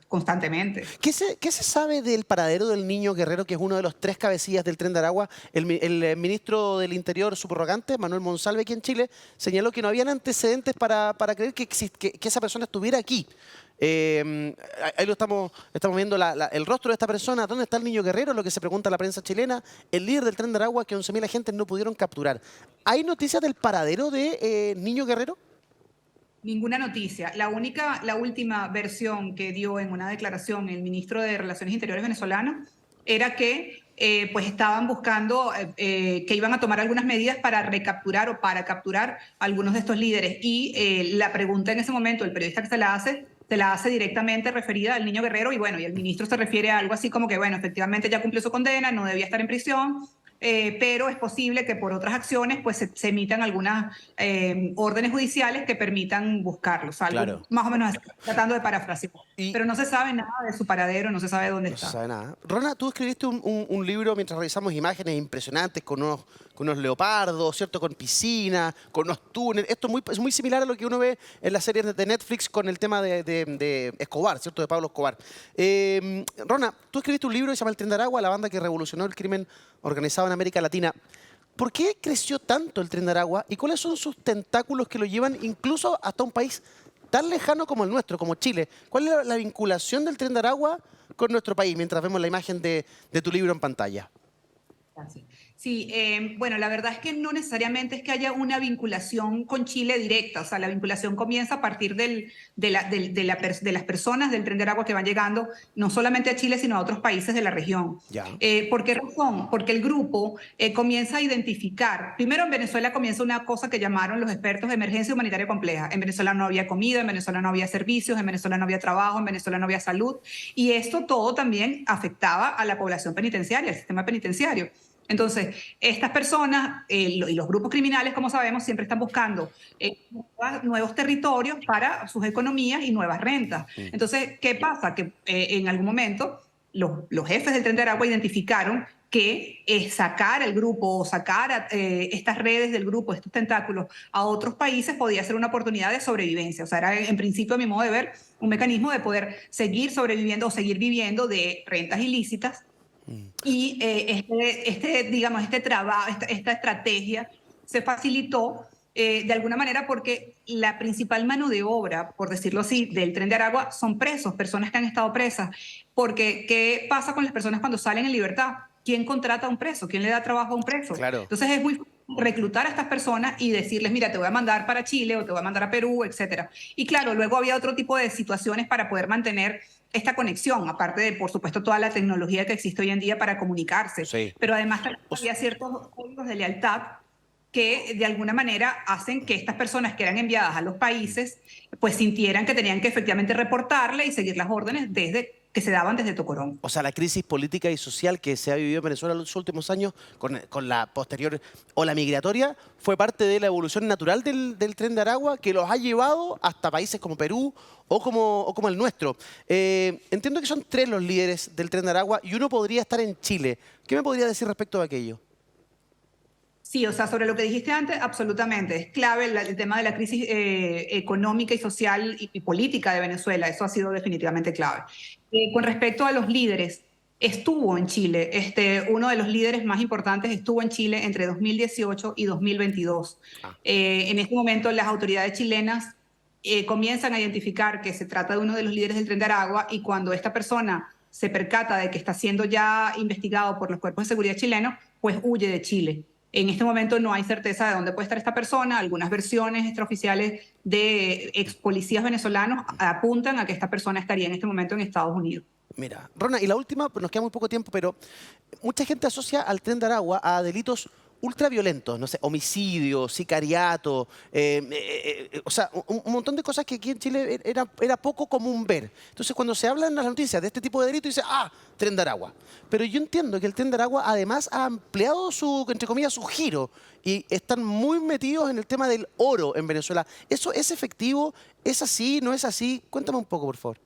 constantemente. ¿Qué se sabe del paradero del niño Guerrero, que es uno de los 3 cabecillas del Tren de Aragua? El ministro del Interior subrogante, Manuel Monsalve, aquí en Chile, señaló que no habían antecedentes para creer que esa persona estuviera aquí. Ahí lo estamos viendo el rostro de esta persona. ¿Dónde está el niño Guerrero? Lo que se pregunta a la prensa chilena. El líder del Tren de Aragua que 11.000 agentes no pudieron capturar. ¿Hay noticias del paradero de niño Guerrero? Ninguna noticia. La última versión que dio en una declaración el ministro de Relaciones Interiores venezolano era que pues estaban buscando que iban a tomar algunas medidas para recapturar o para capturar a algunos de estos líderes. Y la pregunta en ese momento, el periodista que se la hace directamente referida al niño Guerrero y bueno, y el ministro se refiere a algo así como que bueno, efectivamente ya cumplió su condena, no debía estar en prisión, pero es posible que por otras acciones pues se emitan algunas órdenes judiciales que permitan buscarlos, algo Claro. más o menos así, tratando de parafrasear. Pero no se sabe nada de su paradero, no se sabe dónde No está. se sabe nada. Rona, tú escribiste un libro mientras revisamos imágenes impresionantes con unos leopardos, ¿cierto? Con piscina, con unos túneles. Esto es muy similar a lo que uno ve en las series de Netflix con el tema de Escobar, ¿cierto? De Pablo Escobar. Rona, tú escribiste un libro que se llama El Tren de Aragua, la banda que revolucionó el crimen organizado en América Latina. ¿Por qué creció tanto el Tren de Aragua y cuáles son sus tentáculos que lo llevan incluso hasta un país tan lejano como el nuestro, como Chile? ¿Cuál es la vinculación del Tren de Aragua con nuestro país mientras vemos la imagen de tu libro en pantalla? Gracias. Sí, bueno, la verdad es que no necesariamente es que haya una vinculación con Chile directa, o sea, la vinculación comienza a partir de las personas del Tren de Aragua que van llegando, no solamente a Chile, sino a otros países de la región. Ya. ¿Por qué razón? Porque el grupo comienza a identificar, primero en Venezuela comienza una cosa que llamaron los expertos de emergencia humanitaria compleja. En Venezuela no había comida, en Venezuela no había servicios, en Venezuela no había trabajo, en Venezuela no había salud, y esto todo también afectaba a la población penitenciaria, al sistema penitenciario. Entonces, estas personas y los grupos criminales, como sabemos, siempre están buscando nuevos territorios para sus economías y nuevas rentas. Entonces, ¿qué pasa? Que en algún momento los jefes del Tren de Aragua identificaron que sacar el grupo o sacar estas redes del grupo, estos tentáculos a otros países podía ser una oportunidad de sobrevivencia. O sea, era en principio, a mi modo de ver, un mecanismo de poder seguir sobreviviendo o seguir viviendo de rentas ilícitas. Y digamos, este trabajo, esta estrategia se facilitó de alguna manera porque la principal mano de obra, por decirlo así, del Tren de Aragua son presos, personas que han estado presas. Porque, ¿qué pasa con las personas cuando salen en libertad? ¿Quién contrata a un preso? ¿Quién le da trabajo a un preso? Claro. Entonces es muy fácil reclutar a estas personas y decirles, mira, te voy a mandar para Chile o te voy a mandar a Perú, etcétera. Y claro, luego había otro tipo de situaciones para poder mantener esta conexión, aparte de, por supuesto, toda la tecnología que existe hoy en día para comunicarse. Sí. Pero además había ciertos códigos de lealtad que de alguna manera hacen que estas personas que eran enviadas a los países pues sintieran que tenían que efectivamente reportarle y seguir las órdenes que se daban desde Tocorón. O sea, la crisis política y social que se ha vivido en Venezuela en los últimos años, con la posterior ola migratoria, fue parte de la evolución natural del Tren de Aragua que los ha llevado hasta países como Perú o como el nuestro. Entiendo que son 3 los líderes del Tren de Aragua y uno podría estar en Chile. ¿Qué me podría decir respecto de aquello? Sí, o sea, sobre lo que dijiste antes, absolutamente. Es clave el tema de la crisis económica y social y política de Venezuela. Eso ha sido definitivamente clave. Con respecto a los líderes, estuvo en Chile. Uno de los líderes más importantes estuvo en Chile entre 2018 y 2022. En este momento, las autoridades chilenas comienzan a identificar que se trata de uno de los líderes del Tren de Aragua y cuando esta persona se percata de que está siendo ya investigado por los cuerpos de seguridad chilenos, pues huye de Chile. En este momento no hay certeza de dónde puede estar esta persona. Algunas versiones extraoficiales de ex policías venezolanos apuntan a que esta persona estaría en este momento en Estados Unidos. Mira, Rona, y la última, pues nos queda muy poco tiempo, pero mucha gente asocia al Tren de Aragua a delitos ultraviolentos, no sé, homicidio, sicariato, o sea, un montón de cosas que aquí en Chile era poco común ver. Entonces, cuando se habla en las noticias de este tipo de delitos, dice, Tren de Aragua. Pero yo entiendo que el Tren de Aragua además ha ampliado entre comillas, su giro y están muy metidos en el tema del oro en Venezuela. ¿Eso es efectivo? ¿Es así? ¿No es así? Cuéntame un poco, por favor.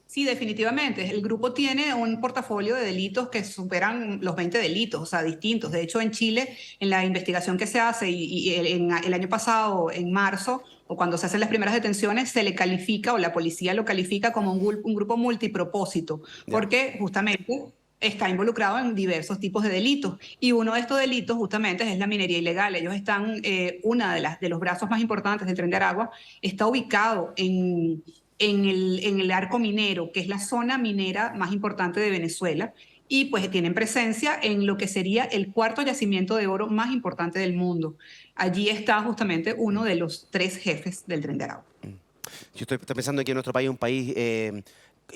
Sí, definitivamente. El grupo tiene un portafolio de delitos que superan los 20 delitos, o sea, distintos. De hecho, en Chile, en la investigación que se hace y el año pasado, en marzo, o cuando se hacen las primeras detenciones, se le califica o la policía lo califica como un grupo multipropósito, porque justamente está involucrado en diversos tipos de delitos. Y uno de estos delitos justamente es la minería ilegal. Ellos están, una de los brazos más importantes del Tren de Aragua, está ubicado en el arco minero, que es la zona minera más importante de Venezuela, y pues tienen presencia en lo que sería el 4.º yacimiento de oro más importante del mundo. Allí está justamente uno de los 3 jefes del Tren de Aragua. Yo estoy pensando que nuestro país es un país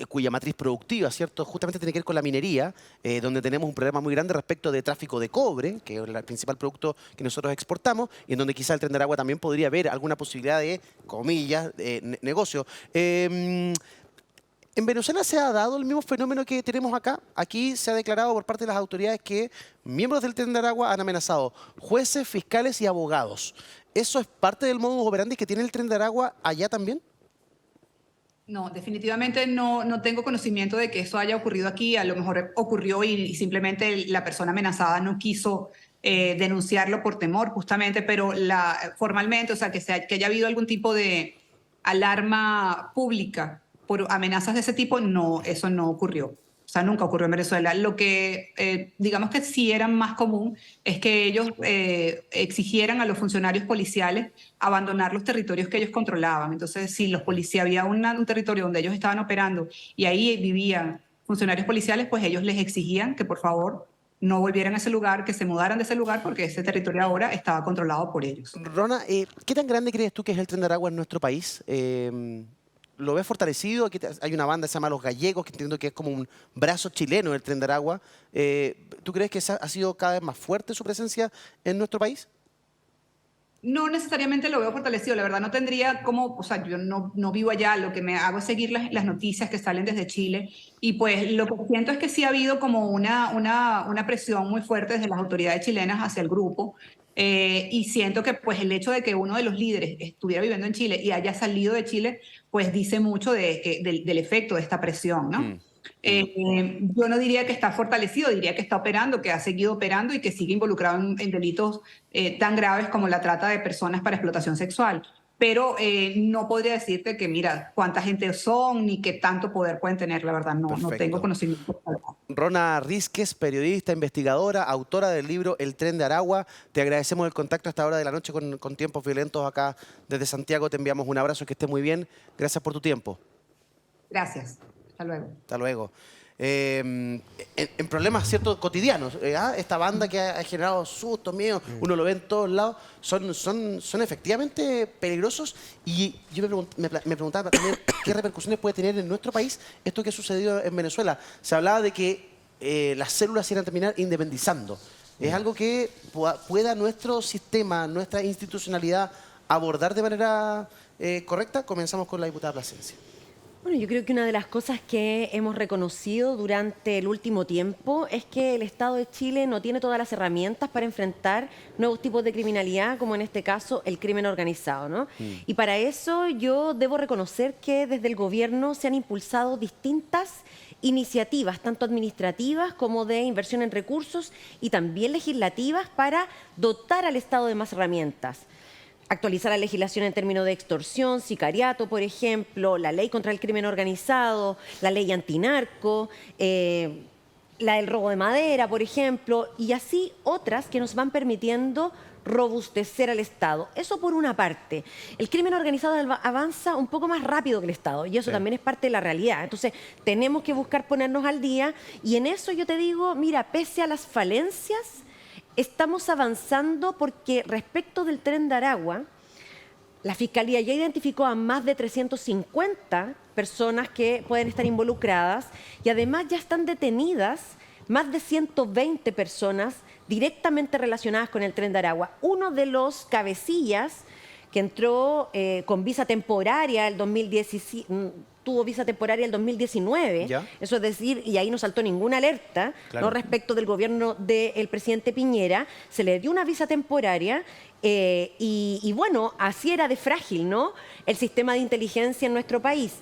cuya matriz productiva, ¿cierto? Justamente tiene que ver con la minería, donde tenemos un problema muy grande respecto de tráfico de cobre, que es el principal producto que nosotros exportamos, y en donde quizá el Tren de Aragua también podría haber alguna posibilidad de, comillas, negocio. ¿En Venezuela se ha dado el mismo fenómeno que tenemos acá? Aquí se ha declarado por parte de las autoridades que miembros del Tren de Aragua han amenazado jueces, fiscales y abogados. ¿Eso es parte del modus operandi que tiene el Tren de Aragua allá también? No, definitivamente no tengo conocimiento de que eso haya ocurrido aquí. A lo mejor ocurrió y simplemente la persona amenazada no quiso denunciarlo por temor, justamente, pero formalmente, o sea, que haya habido algún tipo de alarma pública por amenazas de ese tipo, no, eso no ocurrió. O sea, nunca ocurrió en Venezuela. Lo que, digamos que sí era más común es que ellos exigieran a los funcionarios policiales abandonar los territorios que ellos controlaban. Entonces, si los policías, había un territorio donde ellos estaban operando y ahí vivían funcionarios policiales, pues ellos les exigían que por favor no volvieran a ese lugar, que se mudaran de ese lugar porque ese territorio ahora estaba controlado por ellos. Rona, ¿qué tan grande crees tú que es el Tren de Aragua en nuestro país? ¿Lo ves fortalecido? Aquí hay una banda que se llama Los Gallegos, que entiendo que es como un brazo chileno del Tren de Aragua. ¿Tú crees que ha sido cada vez más fuerte su presencia en nuestro país? No necesariamente lo veo fortalecido, la verdad no tendría como, o sea, yo no vivo allá, lo que me hago es seguir las noticias que salen desde Chile y pues lo que siento es que sí ha habido como una presión muy fuerte desde las autoridades chilenas hacia el grupo y siento que pues el hecho de que uno de los líderes estuviera viviendo en Chile y haya salido de Chile, pues dice mucho del efecto de esta presión, ¿no? Yo no diría que está fortalecido, diría que está operando, que ha seguido operando y que sigue involucrado en delitos tan graves como la trata de personas para explotación sexual. Pero no podría decirte que, mira, cuánta gente son ni qué tanto poder pueden tener, la verdad, no tengo conocimiento. Rona Rísquez, periodista, investigadora, autora del libro El tren de Aragua. Te agradecemos el contacto a esta hora de la noche con Tiempos Violentos acá desde Santiago. Te enviamos un abrazo, que estés muy bien. Gracias por tu tiempo. Gracias. Hasta luego. Hasta luego. En problemas ciertos cotidianos, esta banda que ha generado susto, miedo, uno lo ve en todos lados, son efectivamente peligrosos. Y yo me preguntaba también qué repercusiones puede tener en nuestro país esto que ha sucedido en Venezuela. Se hablaba de que las células iban a terminar independizando. ¿Es algo que pueda nuestro sistema, nuestra institucionalidad abordar de manera correcta? Comenzamos con la diputada Plasencia. Bueno, yo creo que una de las cosas que hemos reconocido durante el último tiempo es que el Estado de Chile no tiene todas las herramientas para enfrentar nuevos tipos de criminalidad, como en este caso el crimen organizado, ¿no? Y para eso yo debo reconocer que desde el gobierno se han impulsado distintas iniciativas, tanto administrativas como de inversión en recursos y también legislativas para dotar al Estado de más herramientas. Actualizar la legislación en términos de extorsión, sicariato, por ejemplo, la ley contra el crimen organizado, la ley antinarco, la del robo de madera, por ejemplo, y así otras que nos van permitiendo robustecer al Estado. Eso por una parte. El crimen organizado avanza un poco más rápido que el Estado y eso también es parte de la realidad. Entonces, tenemos que buscar ponernos al día y en eso yo te digo, mira, pese a las falencias, estamos avanzando porque respecto del tren de Aragua, la Fiscalía ya identificó a más de 350 personas que pueden estar involucradas y además ya están detenidas más de 120 personas directamente relacionadas con el tren de Aragua. Uno de los cabecillas que entró con visa temporaria el 2017, tuvo visa temporaria el 2019, ¿ya? Eso es decir, y ahí no saltó ninguna alerta, claro, ¿no? Respecto del gobierno del presidente Piñera, se le dio una visa temporaria y bueno, así era de frágil, ¿no? El sistema de inteligencia en nuestro país.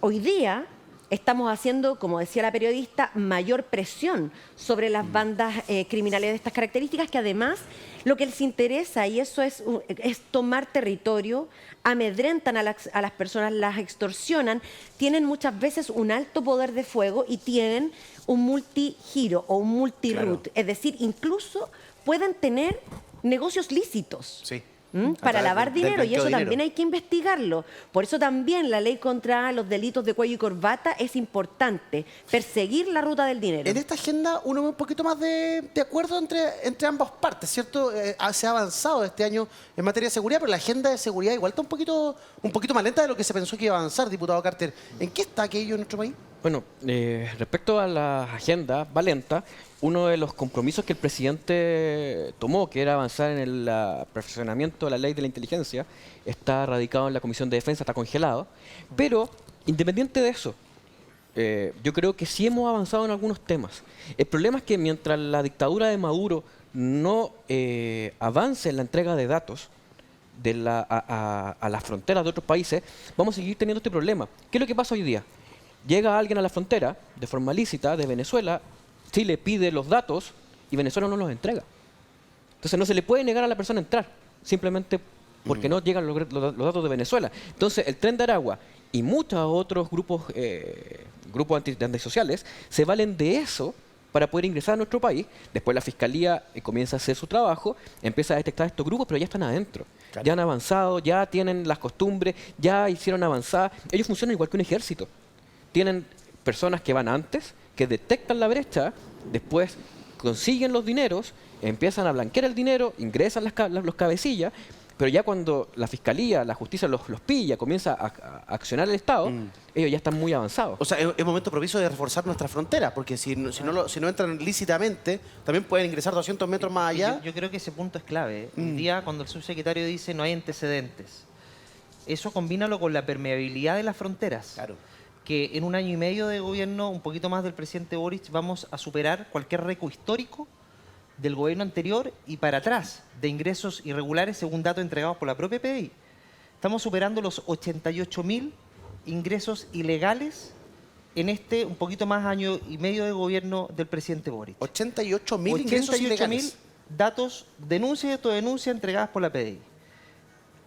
Hoy día estamos haciendo, como decía la periodista, mayor presión sobre las bandas criminales de estas características, que además lo que les interesa, y eso es tomar territorio, amedrentan a las personas, las extorsionan, tienen muchas veces un alto poder de fuego y tienen un multigiro o un multiroot, claro, es decir, incluso pueden tener negocios lícitos. Sí. Para lavar dinero, y eso también hay que investigarlo. Por eso también la ley contra los delitos de cuello y corbata es importante, perseguir la ruta del dinero. En esta agenda uno ve un poquito más de acuerdo entre ambas partes, ¿cierto? Se ha avanzado este año en materia de seguridad, pero la agenda de seguridad igual está un poquito más lenta de lo que se pensó que iba a avanzar, diputado Carter. ¿En qué está aquello en nuestro país? Bueno, respecto a la agenda, va lenta. Uno de los compromisos que el presidente tomó, que era avanzar en el perfeccionamiento de la ley de la inteligencia, está radicado en la Comisión de Defensa, está congelado. Pero, independiente de eso, yo creo que sí hemos avanzado en algunos temas. El problema es que mientras la dictadura de Maduro no avance en la entrega de datos a las fronteras de otros países, vamos a seguir teniendo este problema. ¿Qué es lo que pasa hoy día? Llega alguien a la frontera de forma lícita de Venezuela, Chile pide los datos y Venezuela no los entrega. Entonces no se le puede negar a la persona entrar, simplemente porque no llegan los datos de Venezuela. Entonces el tren de Aragua y muchos otros grupos antisociales se valen de eso para poder ingresar a nuestro país. Después la Fiscalía comienza a hacer su trabajo, empieza a detectar estos grupos, pero ya están adentro. Claro. Ya han avanzado, ya tienen las costumbres, ya hicieron avanzar. Ellos funcionan igual que un ejército. Tienen personas que van antes, que detectan la brecha, después consiguen los dineros, empiezan a blanquear el dinero, ingresan los cabecillas, Pero ya cuando la fiscalía, la justicia los pilla, comienza a accionar el Estado, ellos ya están muy avanzados. O sea, es momento propicio de reforzar nuestras fronteras, porque si no entran lícitamente, también pueden ingresar 200 metros más allá. Yo creo que ese punto es clave. Un día cuando el subsecretario dice no hay antecedentes, eso combínalo con la permeabilidad de las fronteras. Claro. Que en un año y medio de gobierno, un poquito más del presidente Boric, vamos a superar cualquier récord histórico del gobierno anterior y para atrás de ingresos irregulares según datos entregados por la propia PDI. Estamos superando los 88.000 ingresos ilegales en este un poquito más año y medio de gobierno del presidente Boric. 88.000 ingresos ilegales. Datos, denuncias y autodenuncias entregadas por la PDI.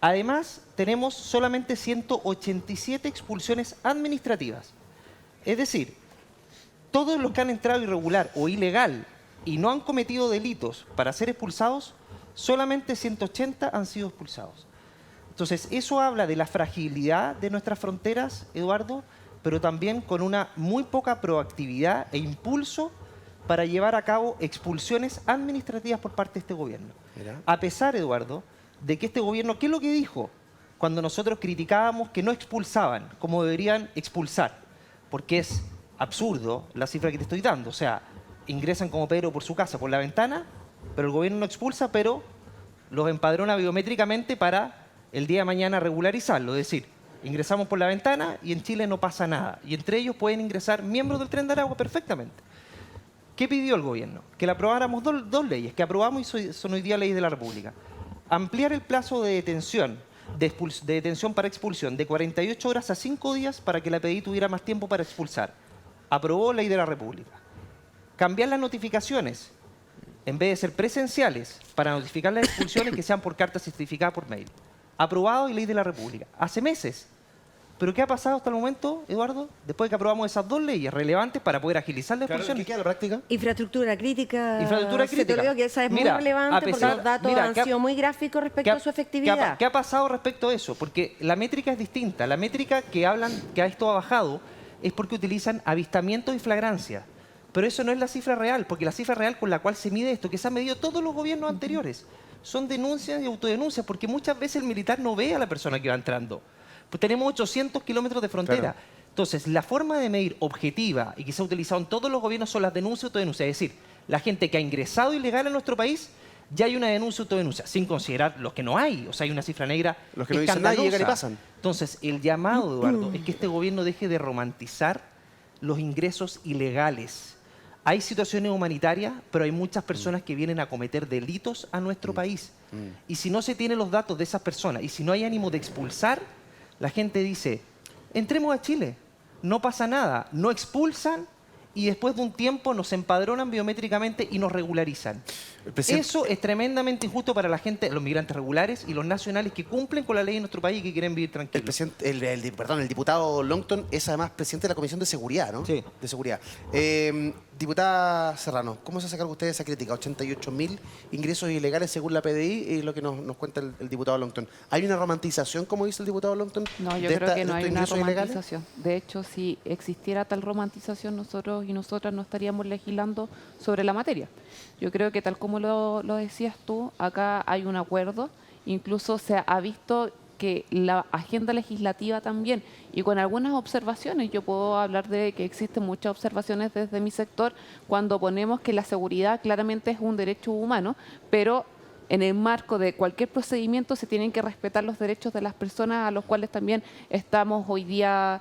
Además, tenemos solamente 187 expulsiones administrativas. Es decir, todos los que han entrado irregular o ilegal y no han cometido delitos para ser expulsados, solamente 180 han sido expulsados. Entonces, eso habla de la fragilidad de nuestras fronteras, Eduardo, pero también con una muy poca proactividad e impulso para llevar a cabo expulsiones administrativas por parte de este gobierno. Mira. A pesar, Eduardo, de que este gobierno, ¿qué es lo que dijo cuando nosotros criticábamos que no expulsaban como deberían expulsar? Porque es absurdo la cifra que te estoy dando. O sea, ingresan como Pedro por su casa, por la ventana, pero el gobierno no expulsa, pero los empadrona biométricamente para el día de mañana regularizarlo. Es decir, ingresamos por la ventana y en Chile no pasa nada. Y entre ellos pueden ingresar miembros del Tren de Aragua perfectamente. ¿Qué pidió el gobierno? Que le aprobáramos dos leyes, que aprobamos y son hoy día leyes de la República. Ampliar el plazo de detención, de detención para expulsión de 48 horas a 5 días para que la PDI tuviera más tiempo para expulsar. Aprobó ley de la República. Cambiar las notificaciones, en vez de ser presenciales, para notificar las expulsiones que sean por carta certificada por mail. Aprobado y ley de la República. Hace meses. ¿Pero qué ha pasado hasta el momento, Eduardo? Después de que aprobamos esas dos leyes relevantes para poder agilizar la expulsión. ¿Qué queda en la práctica? Infraestructura crítica. Infraestructura Se te crítica. olvidó que esa es Mira, muy relevante porque los datos han sido muy gráficos respecto a su efectividad. ¿Qué ha pasado respecto a eso? Porque la métrica es distinta. La métrica que hablan que esto ha bajado es porque utilizan avistamientos y flagrancia. Pero eso no es la cifra real, porque la cifra real con la cual se mide esto, que se ha medido todos los gobiernos anteriores, son denuncias y autodenuncias, porque muchas veces el militar no ve a la persona que va entrando. Pues tenemos 800 kilómetros de frontera. Claro. Entonces, la forma de medir objetiva y que se ha utilizado en todos los gobiernos son las denuncias y autodenuncias. Es decir, la gente que ha ingresado ilegal a nuestro país, ya hay una denuncia y autodenuncia, sin considerar los que no hay. O sea, hay una cifra negra Los que no dicen nada y llegan y pasan. Entonces, el llamado, Eduardo, es que este gobierno deje de romantizar los ingresos ilegales. Hay situaciones humanitarias, pero hay muchas personas que vienen a cometer delitos a nuestro país. Y si no se tienen los datos de esas personas y si no hay ánimo de expulsar, la gente dice, entremos a Chile, no pasa nada, no expulsan y después de un tiempo nos empadronan biométricamente y nos regularizan. Eso es tremendamente injusto para la gente, los migrantes regulares y los nacionales que cumplen con la ley en nuestro país y que quieren vivir tranquilos. El diputado Longton es además presidente de la Comisión de Seguridad, ¿no? Sí. De Seguridad. Diputada Serrano, ¿cómo se hace cargo usted de esa crítica? 88.000 ingresos ilegales según la PDI y lo que nos cuenta el diputado Longton. ¿Hay una romantización, como dice el diputado Longton? No, yo creo que no hay una romantización. De hecho, si existiera tal romantización, nosotros y nosotras no estaríamos legislando sobre la materia. Yo creo que tal como lo decías tú, acá hay un acuerdo, incluso se ha visto que la agenda legislativa también, y con algunas observaciones, yo puedo hablar de que existen muchas observaciones desde mi sector cuando ponemos que la seguridad claramente es un derecho humano, pero en el marco de cualquier procedimiento se tienen que respetar los derechos de las personas a los cuales también estamos hoy día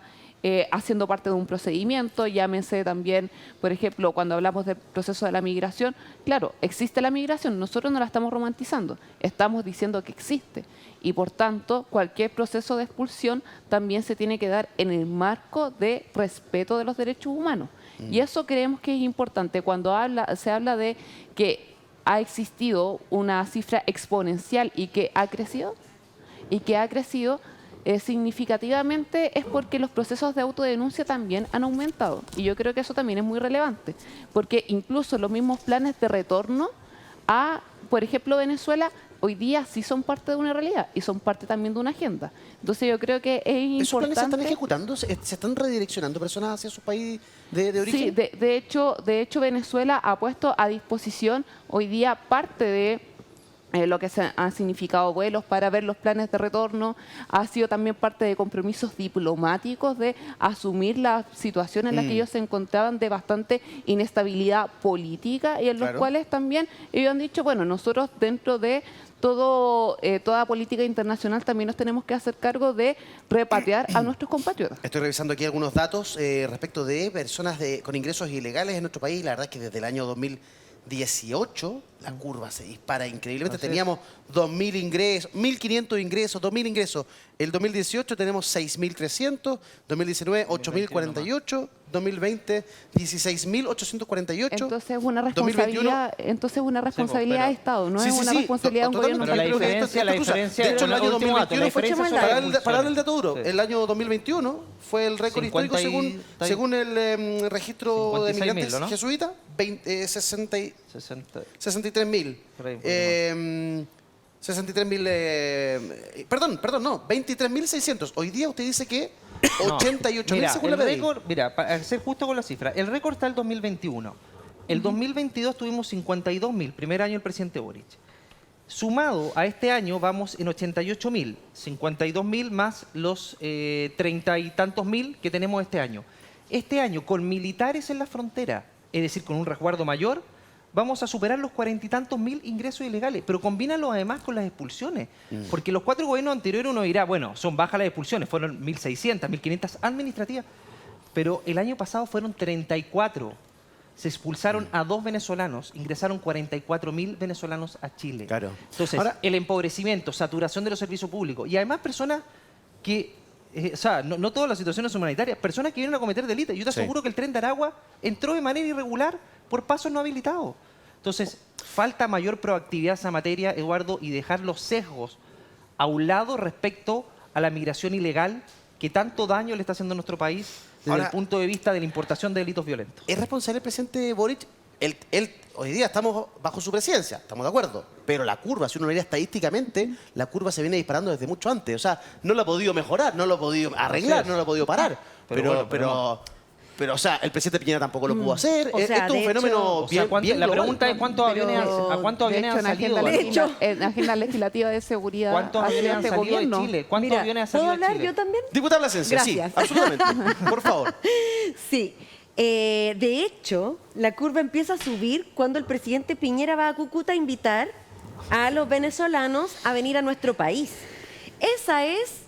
haciendo parte de un procedimiento. Llámense también, por ejemplo, cuando hablamos del proceso de la migración, claro, existe la migración, nosotros no la estamos romantizando, estamos diciendo que existe y por tanto cualquier proceso de expulsión también se tiene que dar en el marco de respeto de los derechos humanos. Y eso creemos que es importante cuando se habla de que ha existido una cifra exponencial y que ha crecido, significativamente es porque los procesos de autodenuncia también han aumentado. Y yo creo que eso también es muy relevante, porque incluso los mismos planes de retorno a, por ejemplo, Venezuela, hoy día sí son parte de una realidad y son parte también de una agenda. Entonces yo creo que es importante... ¿Esos planes se están ejecutando? ¿Se están redireccionando personas hacia su país de origen? Sí, de hecho Venezuela ha puesto a disposición hoy día parte de lo que han significado vuelos para ver los planes de retorno, ha sido también parte de compromisos diplomáticos de asumir la situación en la que ellos se encontraban de bastante inestabilidad política y en los cuales también ellos han dicho, bueno, nosotros dentro de toda política internacional también nos tenemos que hacer cargo de repatriar a nuestros compatriotas. Estoy revisando aquí algunos datos respecto de personas con ingresos ilegales en nuestro país. La verdad es que desde el año 2018 la curva se dispara increíblemente. Teníamos 2.000 ingresos, 1.500 ingresos, 2.000 ingresos. El 2018 tenemos 6.300, 2019 8.048, 2020 16.848. Entonces es una responsabilidad, de Estado, no es una responsabilidad de un gobierno. Pero la diferencia de hecho, el año 2021 fue, para dar el dato duro, el año 2021 fue el récord histórico según el registro de migrantes jesuitas, 63.000. 23.600. Hoy día usted dice que 88.000 según la PDI. Mira, para ser justo con la cifra, el récord está el 2021. El 2022 tuvimos 52.000, primer año del presidente Boric. Sumado a este año vamos en 88.000, 52.000 más los 30 y tantos mil que tenemos este año. Este año, con militares en la frontera, es decir, con un resguardo mayor, vamos a superar los 40 y tantos mil ingresos ilegales. Pero combínalo además con las expulsiones. Porque los 4 gobiernos anteriores uno dirá, bueno, son bajas las expulsiones, fueron 1.600, 1.500 administrativas. Pero el año pasado fueron 34. Se expulsaron a 2 venezolanos, ingresaron 44.000 venezolanos a Chile. Claro. Entonces, ahora, el empobrecimiento, saturación de los servicios públicos y además personas que, o sea, no todas las situaciones son humanitarias, personas que vienen a cometer delitos. Yo te aseguro que el tren de Aragua entró de manera irregular por pasos no habilitados. Entonces, falta mayor proactividad en esa materia, Eduardo, y dejar los sesgos a un lado respecto a la migración ilegal que tanto daño le está haciendo a nuestro país desde el punto de vista de la importación de delitos violentos. ¿Es responsable el presidente Boric? Hoy día estamos bajo su presidencia, estamos de acuerdo, pero la curva, si uno lo mira estadísticamente, la curva se viene disparando desde mucho antes. O sea, no lo ha podido mejorar, no lo ha podido arreglar, no lo ha podido parar. Pero, o sea, el presidente Piñera tampoco lo pudo hacer. O sea, esto es un fenómeno bien la global. pregunta es cuántos aviones han salido. En agenda legislativa de seguridad. ¿Cuántos aviones han salido de Chile? ¿Cuántos aviones han salido de Chile? ¿Puedo hablar yo también? Diputada Plasencia, sí, absolutamente. Por favor. Sí. De hecho, la curva empieza a subir cuando el presidente Piñera va a Cúcuta a invitar a los venezolanos a venir a nuestro país. Esa es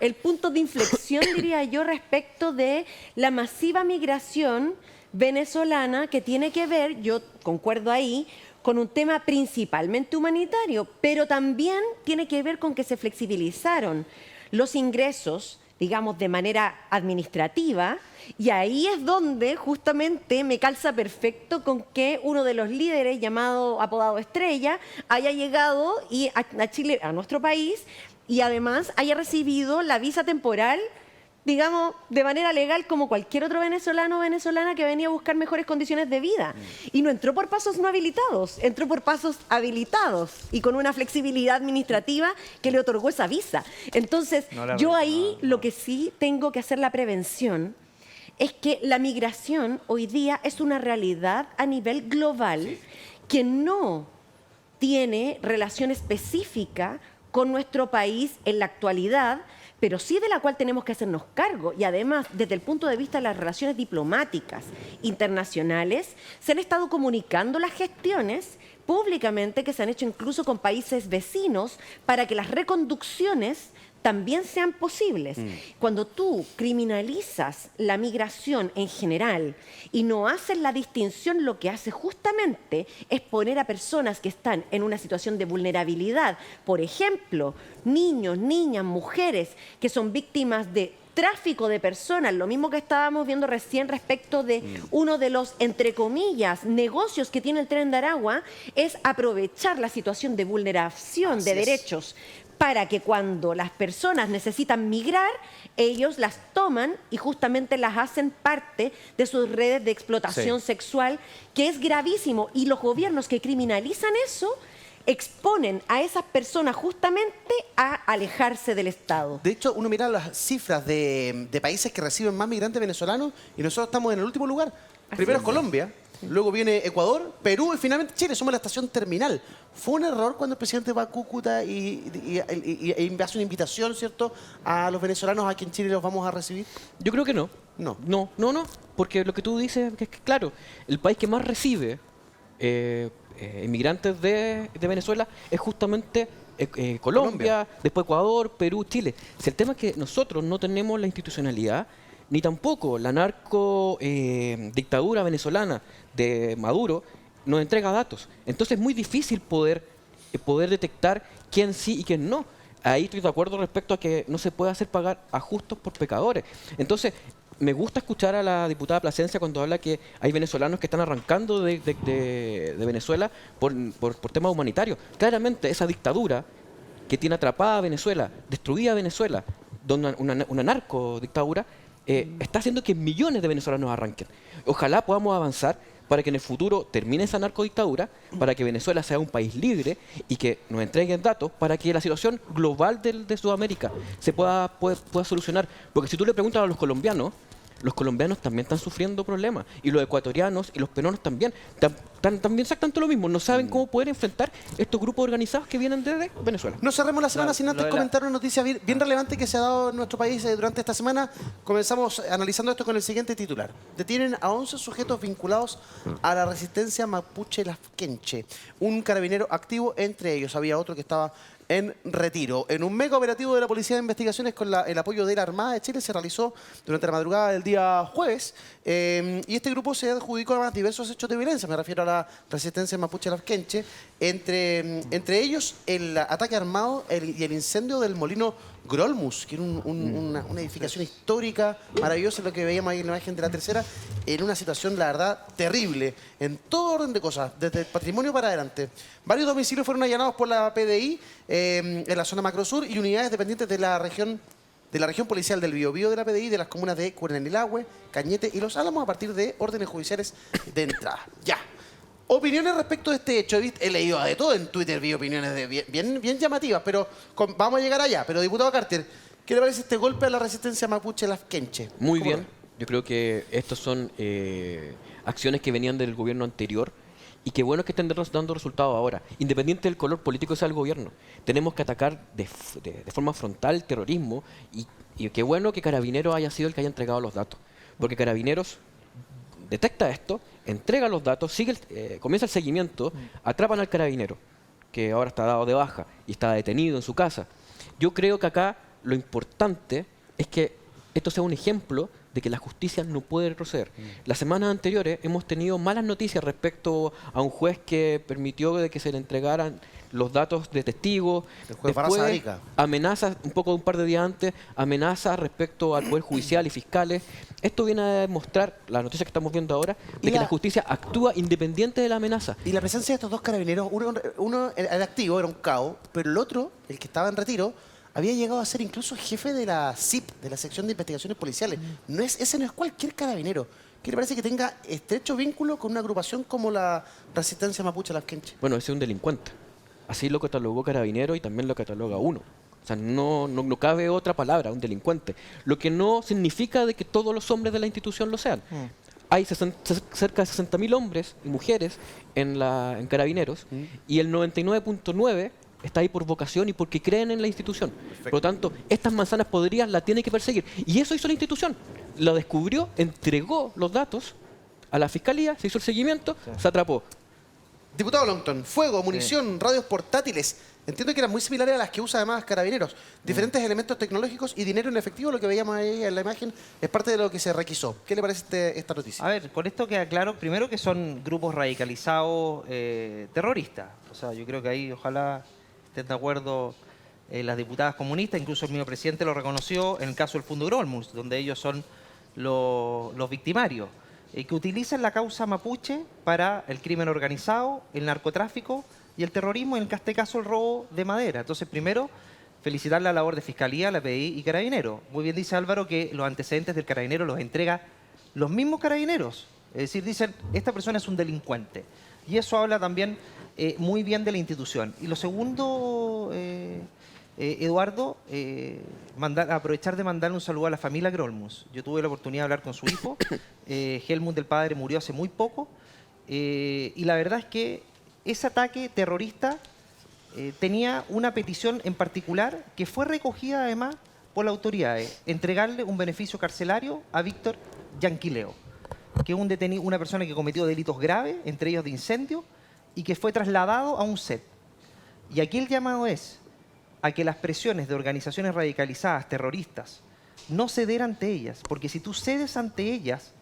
el punto de inflexión, diría yo, respecto de la masiva migración venezolana que tiene que ver, yo concuerdo ahí, con un tema principalmente humanitario, pero también tiene que ver con que se flexibilizaron los ingresos, digamos, de manera administrativa, y ahí es donde justamente me calza perfecto con que uno de los líderes, apodado Estrella, haya llegado a Chile, a nuestro país, y además haya recibido la visa temporal, digamos, de manera legal como cualquier otro venezolano o venezolana que venía a buscar mejores condiciones de vida. Y no entró por pasos no habilitados, entró por pasos habilitados y con una flexibilidad administrativa que le otorgó esa visa. Entonces, yo ahí lo que sí tengo que hacer la prevención es que la migración hoy día es una realidad a nivel global que no tiene relación específica con nuestro país en la actualidad, pero sí de la cual tenemos que hacernos cargo. Y además, desde el punto de vista de las relaciones diplomáticas internacionales, se han estado comunicando las gestiones públicamente que se han hecho incluso con países vecinos para que las reconducciones también sean posibles. Cuando tú criminalizas la migración en general y no haces la distinción, lo que hace justamente es poner a personas que están en una situación de vulnerabilidad, por ejemplo, niños, niñas, mujeres que son víctimas de tráfico de personas, lo mismo que estábamos viendo recién respecto de uno de los, entre comillas, negocios que tiene el Tren de Aragua, es aprovechar la situación de vulneración de derechos para que cuando las personas necesitan migrar, ellos las toman y justamente las hacen parte de sus redes de explotación sexual, que es gravísimo. Y los gobiernos que criminalizan eso exponen a esas personas justamente a alejarse del Estado. De hecho, uno mira las cifras de países que reciben más migrantes venezolanos y nosotros estamos en el último lugar. Primero es es. Colombia, luego viene Ecuador, Perú y finalmente Chile. Somos la estación terminal. ¿Fue un error cuando el presidente va a Cúcuta y hace una invitación, ¿cierto?, a los venezolanos a quien en Chile los vamos a recibir? Yo creo que no. No. No, porque lo que tú dices es que, claro, el país que más recibe inmigrantes de Venezuela es justamente Colombia, después Ecuador, Perú, Chile. Si el tema es que nosotros no tenemos la institucionalidad, ni tampoco la narco dictadura venezolana de Maduro nos entrega datos. Entonces es muy difícil poder detectar quién sí y quién no. Ahí estoy de acuerdo respecto a que no se puede hacer pagar a justos por pecadores. Entonces, me gusta escuchar a la diputada Plasencia cuando habla que hay venezolanos que están arrancando de Venezuela por temas humanitarios. Claramente, esa dictadura que tiene atrapada a Venezuela, destruida a Venezuela, una narcodictadura, está haciendo que millones de venezolanos arranquen. Ojalá podamos avanzar para que en el futuro termine esa narcodictadura, para que Venezuela sea un país libre y que nos entreguen datos para que la situación global de Sudamérica se pueda solucionar. Porque si tú le preguntas a los colombianos también están sufriendo problemas, y los ecuatorianos y los peruanos también. También exactamente lo mismo, no saben cómo poder enfrentar estos grupos organizados que vienen desde Venezuela. No cerremos la semana sin antes comentar una noticia bien relevante que se ha dado en nuestro país durante esta semana. Comenzamos analizando esto con el siguiente titular. Detienen a 11 sujetos vinculados a la resistencia mapuche Lafkenche. Un carabinero activo, entre ellos había otro que estaba en retiro. En un mega operativo de la Policía de Investigaciones con el apoyo de la Armada de Chile se realizó durante la madrugada del día jueves y este grupo se adjudicó además diversos hechos de violencia. Me refiero a la resistencia mapuche Lafkenche, entre ellos el ataque armado y el incendio del molino Grolmus, que era una edificación histórica maravillosa, lo que veíamos ahí en la imagen de la tercera, en una situación, la verdad, terrible, en todo orden de cosas, desde el patrimonio para adelante. Varios domicilios fueron allanados por la PDI en la zona Macrosur y unidades dependientes de la región policial del Biobío de la PDI, de las comunas de Cuernilahue, Cañete y Los Álamos, a partir de órdenes judiciales de entrada. Ya. Opiniones respecto de este hecho. He leído de todo en Twitter, vi opiniones bien llamativas, pero vamos a llegar allá. Pero, diputado Carter, ¿qué le parece este golpe a la resistencia mapuche Lafkenche? Muy bien. Yo creo que estos son acciones que venían del gobierno anterior y qué bueno que estén dando resultados ahora. Independiente del color político que sea el gobierno, tenemos que atacar de forma frontal el terrorismo y qué bueno que Carabineros haya sido el que haya entregado los datos. Porque Carabineros detecta esto, entrega los datos, comienza el seguimiento, atrapan al carabinero, que ahora está dado de baja y está detenido en su casa. Yo creo que acá lo importante es que esto sea un ejemplo de que la justicia no puede retroceder. Las semanas anteriores hemos tenido malas noticias respecto a un juez que permitió de que se le entregaran los datos de testigos. El juez después Arica. amenazas, un par de días antes, amenazas respecto al Poder Judicial y fiscales. Esto viene a demostrar, la noticia que estamos viendo ahora, de que la justicia actúa independiente de la amenaza. Y la presencia de estos dos carabineros, uno era activo, era un cabo, pero el otro, el que estaba en retiro, había llegado a ser incluso jefe de la SIP, de la Sección de Investigaciones Policiales. Ese no es cualquier carabinero. ¿Qué le parece que tenga estrecho vínculo con una agrupación como la Resistencia Mapuche Lafkenche? Bueno, ese es un delincuente. Así lo catalogó Carabinero y también lo cataloga uno. O sea, no cabe otra palabra, un delincuente. Lo que no significa de que todos los hombres de la institución lo sean. Hay cerca de 60.000 hombres y mujeres en Carabineros y el 99.9 está ahí por vocación y porque creen en la institución. Perfecto. Por lo tanto, estas manzanas podridas la tiene que perseguir. Y eso hizo la institución. Lo descubrió, entregó los datos a la fiscalía, se hizo el seguimiento, se atrapó. Diputado Longton, fuego, munición, radios portátiles. Entiendo que eran muy similares a las que usa además Carabineros. Diferentes elementos tecnológicos y dinero en efectivo, lo que veíamos ahí en la imagen, es parte de lo que se requisó. ¿Qué le parece esta noticia? A ver, con esto queda claro, primero que son grupos radicalizados terroristas. O sea, yo creo que ahí ojalá estén de acuerdo las diputadas comunistas, incluso el mismo presidente lo reconoció en el caso del Fondo Grolmus, donde ellos son los victimarios, que utilizan la causa mapuche para el crimen organizado, el narcotráfico y el terrorismo, en este caso el robo de madera. Entonces, primero, felicitar la labor de Fiscalía, la PDI y Carabineros. Muy bien dice Álvaro que los antecedentes del Carabinero los entrega los mismos Carabineros. Es decir, dicen, esta persona es un delincuente. Y eso habla también muy bien de la institución. Y lo segundo, Eduardo, aprovechar de mandarle un saludo a la familia Grolmus. Yo tuve la oportunidad de hablar con su hijo. Helmut, del padre, murió hace muy poco. Y la verdad es que ese ataque terrorista tenía una petición en particular que fue recogida además por las autoridades: entregarle un beneficio carcelario a Víctor Yanquileo, que es una persona que cometió delitos graves, entre ellos de incendio, y que fue trasladado a un set. Y aquí el llamado es a que las presiones de organizaciones radicalizadas, terroristas, no ceder ante ellas, porque si tú cedes ante ellas,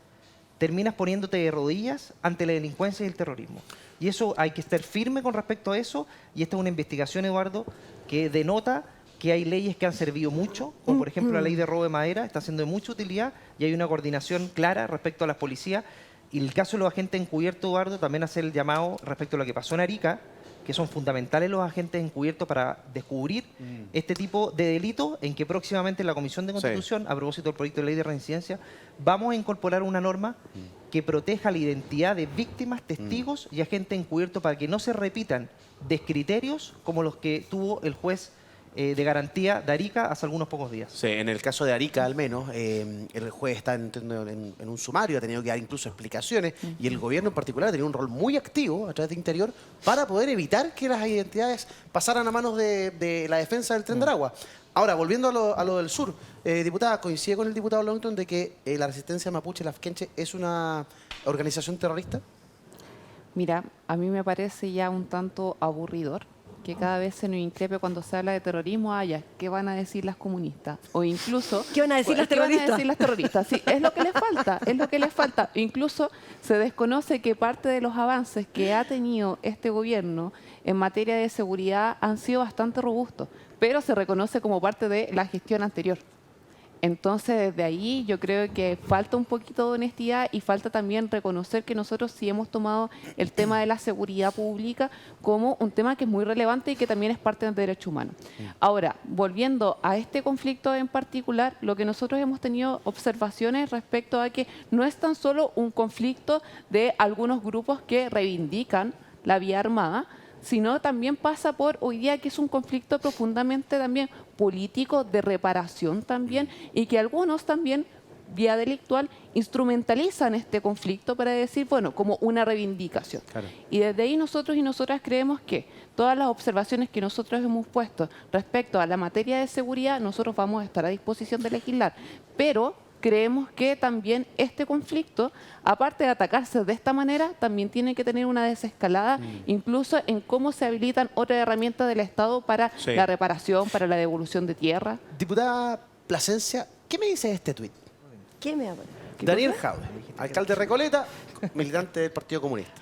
terminas poniéndote de rodillas ante la delincuencia y el terrorismo. Y eso hay que estar firme con respecto a eso, y esta es una investigación, Eduardo, que denota que hay leyes que han servido mucho, como por ejemplo la ley de robo de madera, está siendo de mucha utilidad, y hay una coordinación clara respecto a las policías. Y el caso de los agentes encubiertos, Eduardo, también hacer el llamado respecto a lo que pasó en Arica, que son fundamentales los agentes encubiertos para descubrir este tipo de delitos, en que próximamente en la Comisión de Constitución, a propósito del proyecto de ley de reincidencia, vamos a incorporar una norma que proteja la identidad de víctimas, testigos y agentes encubiertos para que no se repitan descriterios como los que tuvo el juez de garantía de Arica hace algunos pocos días. Sí, en el caso de Arica al menos, el juez está en un sumario, ha tenido que dar incluso explicaciones, y el gobierno en particular ha tenido un rol muy activo a través de Interior para poder evitar que las identidades pasaran a manos de la defensa del Tren de Aragua. Ahora, volviendo a lo del sur, diputada, ¿coincide con el diputado Longton de que la resistencia mapuche lafkenche es una organización terrorista? Mira, a mí me parece ya un tanto aburridor que cada vez se nos increpe cuando se habla de terrorismo. ¿Qué van a decir las comunistas? O incluso... ¿Qué van a decir las ¿qué van a terroristas? decir las terroristas? Sí, es lo que les falta, es lo que les falta. Incluso se desconoce que parte de los avances que ha tenido este gobierno en materia de seguridad han sido bastante robustos, pero se reconoce como parte de la gestión anterior. Entonces, desde ahí yo creo que falta un poquito de honestidad y falta también reconocer que nosotros sí hemos tomado el tema de la seguridad pública como un tema que es muy relevante y que también es parte del derecho humano. Ahora, volviendo a este conflicto en particular, lo que nosotros hemos tenido observaciones respecto a que no es tan solo un conflicto de algunos grupos que reivindican la vía armada, sino también pasa por hoy día que es un conflicto profundamente también político, de reparación también, y que algunos también, vía delictual, instrumentalizan este conflicto para decir, bueno, como una reivindicación. Claro. Y desde ahí nosotros y nosotras creemos que todas las observaciones que nosotros hemos puesto respecto a la materia de seguridad, nosotros vamos a estar a disposición de legislar, pero creemos que también este conflicto, aparte de atacarse de esta manera, también tiene que tener una desescalada, incluso en cómo se habilitan otras herramientas del Estado para la reparación, para la devolución de tierra. Diputada Plasencia, ¿qué me dice este tuit? ¿Qué me habla? Daniel Jaude, alcalde de Recoleta, militante del Partido Comunista.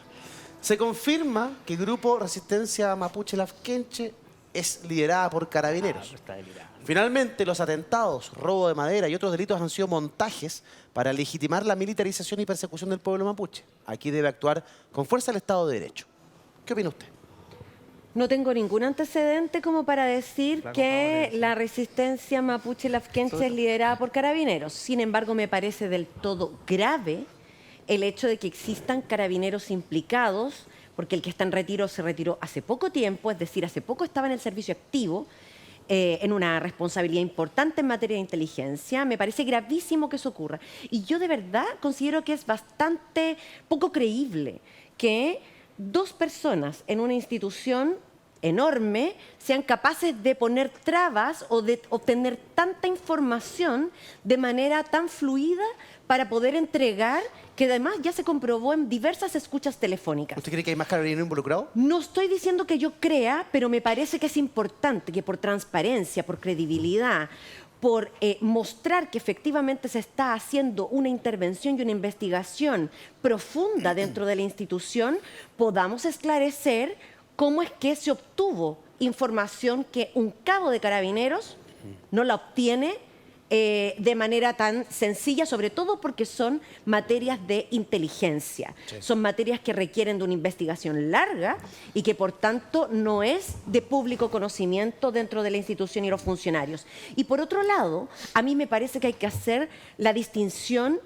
Se confirma que el grupo Resistencia Mapuche Lafkenche es liderada por carabineros. Finalmente, los atentados, robo de madera y otros delitos han sido montajes para legitimar la militarización y persecución del pueblo mapuche. Aquí debe actuar con fuerza el Estado de Derecho. ¿Qué opina usted? No tengo ningún antecedente como para decir que la resistencia mapuche lafkenche es liderada por carabineros. Sin embargo, me parece del todo grave el hecho de que existan carabineros implicados, porque el que está en retiro se retiró hace poco tiempo, es decir, hace poco estaba en el servicio activo, en una responsabilidad importante en materia de inteligencia. Me parece gravísimo que eso ocurra. Y yo de verdad considero que es bastante poco creíble que dos personas en una institución enorme sean capaces de poner trabas o de obtener tanta información de manera tan fluida para poder entregar, que además ya se comprobó en diversas escuchas telefónicas. ¿Usted cree que hay más carabineros involucrados? No estoy diciendo que yo crea, pero me parece que es importante que por transparencia, por credibilidad, por mostrar que efectivamente se está haciendo una intervención y una investigación profunda dentro de la institución, podamos esclarecer cómo es que se obtuvo información que un cabo de carabineros no la obtiene de manera tan sencilla, sobre todo porque son materias de inteligencia. Sí. Son materias que requieren de una investigación larga y que por tanto no es de público conocimiento dentro de la institución y los funcionarios. Y por otro lado, a mí me parece que hay que hacer la distinción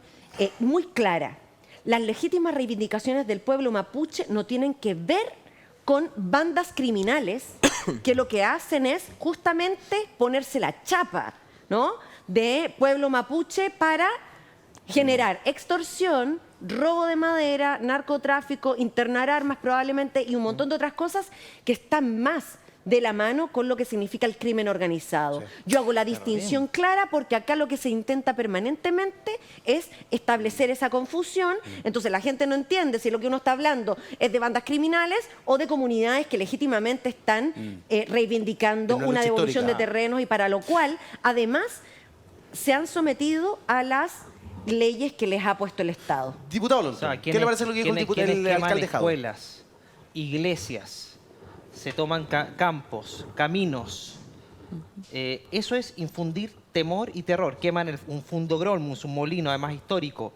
muy clara. Las legítimas reivindicaciones del pueblo mapuche no tienen que ver con bandas criminales que lo que hacen es justamente ponerse la chapa, ¿no?, de pueblo mapuche para generar extorsión, robo de madera, narcotráfico, internar armas probablemente y un montón de otras cosas que están más de la mano con lo que significa el crimen organizado. Sí. Yo hago la distinción clara porque acá lo que se intenta permanentemente es establecer esa confusión. Entonces la gente no entiende si lo que uno está hablando es de bandas criminales o de comunidades que legítimamente están reivindicando una devolución de terrenos y para lo cual además se han sometido a las leyes que les ha puesto el Estado. Diputado Alonso, O sea, ¿qué le parece lo que dijo el alcalde Jadwe? Escuelas, iglesias, se toman campos, caminos. Eso es infundir temor y terror. Queman un fundogrón, un molino además histórico.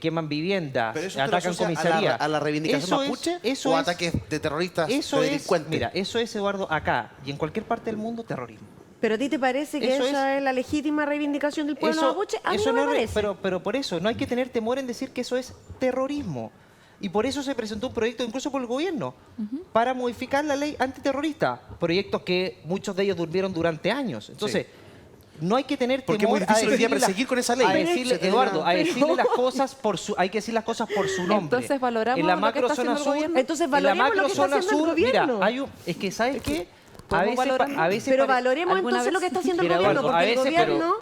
Queman viviendas, atacan comisaría. ¿A la reivindicación mapuche o ataques de terroristas, de delincuentes? Mira, eso es, Eduardo, acá y en cualquier parte del mundo, terrorismo. ¿Pero a ti te parece que esa es la legítima reivindicación del pueblo mapuche? A mí no me parece. Pero por eso, no hay que tener temor en decir que eso es terrorismo. Y por eso se presentó un proyecto, incluso por el gobierno, para modificar la ley antiterrorista. Proyectos que muchos de ellos durmieron durante años. Entonces, no hay que tener temor. Porque es muy difícil hoy día perseguir con esa ley. A decirle, Eduardo, a decirle las cosas por su... Hay que decir las cosas por su nombre. Entonces valoramos en la lo que está haciendo el gobierno. Entonces valoremos lo que está haciendo el gobierno. Mira, es que, ¿sabes qué? A veces pero valoremos entonces lo que está haciendo el gobierno, porque el gobierno...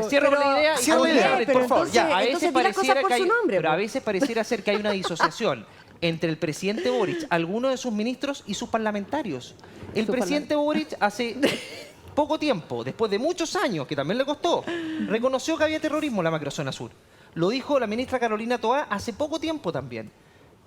Cierro la idea. Cierro la idea, por favor. Ya, a veces pareciera que hay, pero a veces pareciera ser que hay una disociación entre el presidente Boric, algunos de sus ministros y sus parlamentarios. El presidente Boric hace poco tiempo, después de muchos años, que también le costó, reconoció que había terrorismo en la macrozona sur. Lo dijo la ministra Carolina Toá hace poco tiempo también.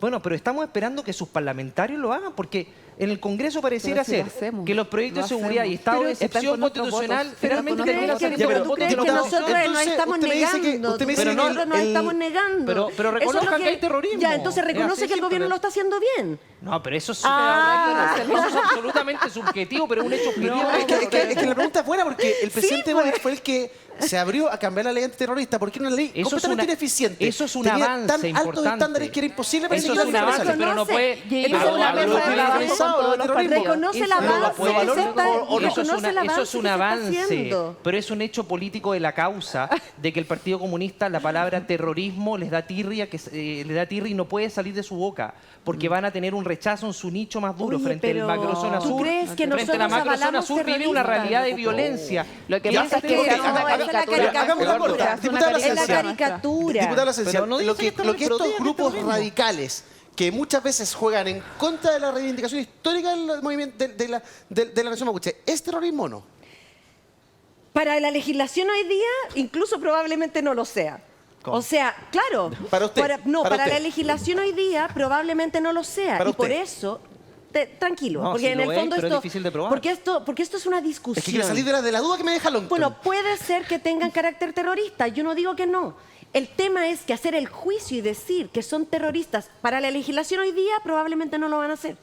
Bueno, pero estamos esperando que sus parlamentarios lo hagan, porque en el Congreso pareciera ser que los proyectos de seguridad y estado de excepción constitucional finalmente terminan saliendo con votos de que nosotros nos estamos negando. Nosotros nos estamos negando. Pero reconozcan que hay terrorismo. Ya, entonces reconoce que el gobierno lo está haciendo bien. No, pero eso es absolutamente subjetivo, pero es un hecho objetivo. Es que la pregunta es buena porque el presidente Boric fue el que se abrió a cambiar la ley antiterrorista porque era una ley completamente ineficiente. Eso es un avance tan importante. altos estándares que era imposible perseguir. Eso es un avance, pero no puede... Reconoce el avance. Eso es un avance, pero es un hecho político de la causa de que el Partido Comunista la palabra terrorismo les da tirria y no puede salir de su boca porque van a tener un rechazo en su nicho más duro frente a la macrozona sur. Frente a la macrozona sur vive una realidad de violencia. Lo que pasa es que hagamos la corta. Es la caricatura. Diputada Asencio, lo que estos grupos radicales que muchas veces juegan en contra de la reivindicación histórica del movimiento de la nación mapuche, ¿es terrorismo o no? Para la legislación hoy día, incluso probablemente no lo sea. ¿Cómo? O sea, claro. Para usted. Para la legislación hoy día probablemente no lo sea. Para y por eso... Tranquilo, no, porque si en el fondo es esto, difícil de probar. porque esto es una discusión. Es que quiero salir de la duda que me deja Longton. Bueno, puede ser que tengan carácter terrorista, yo no digo que no. El tema es que hacer el juicio y decir que son terroristas para la legislación hoy día probablemente no lo van a hacer.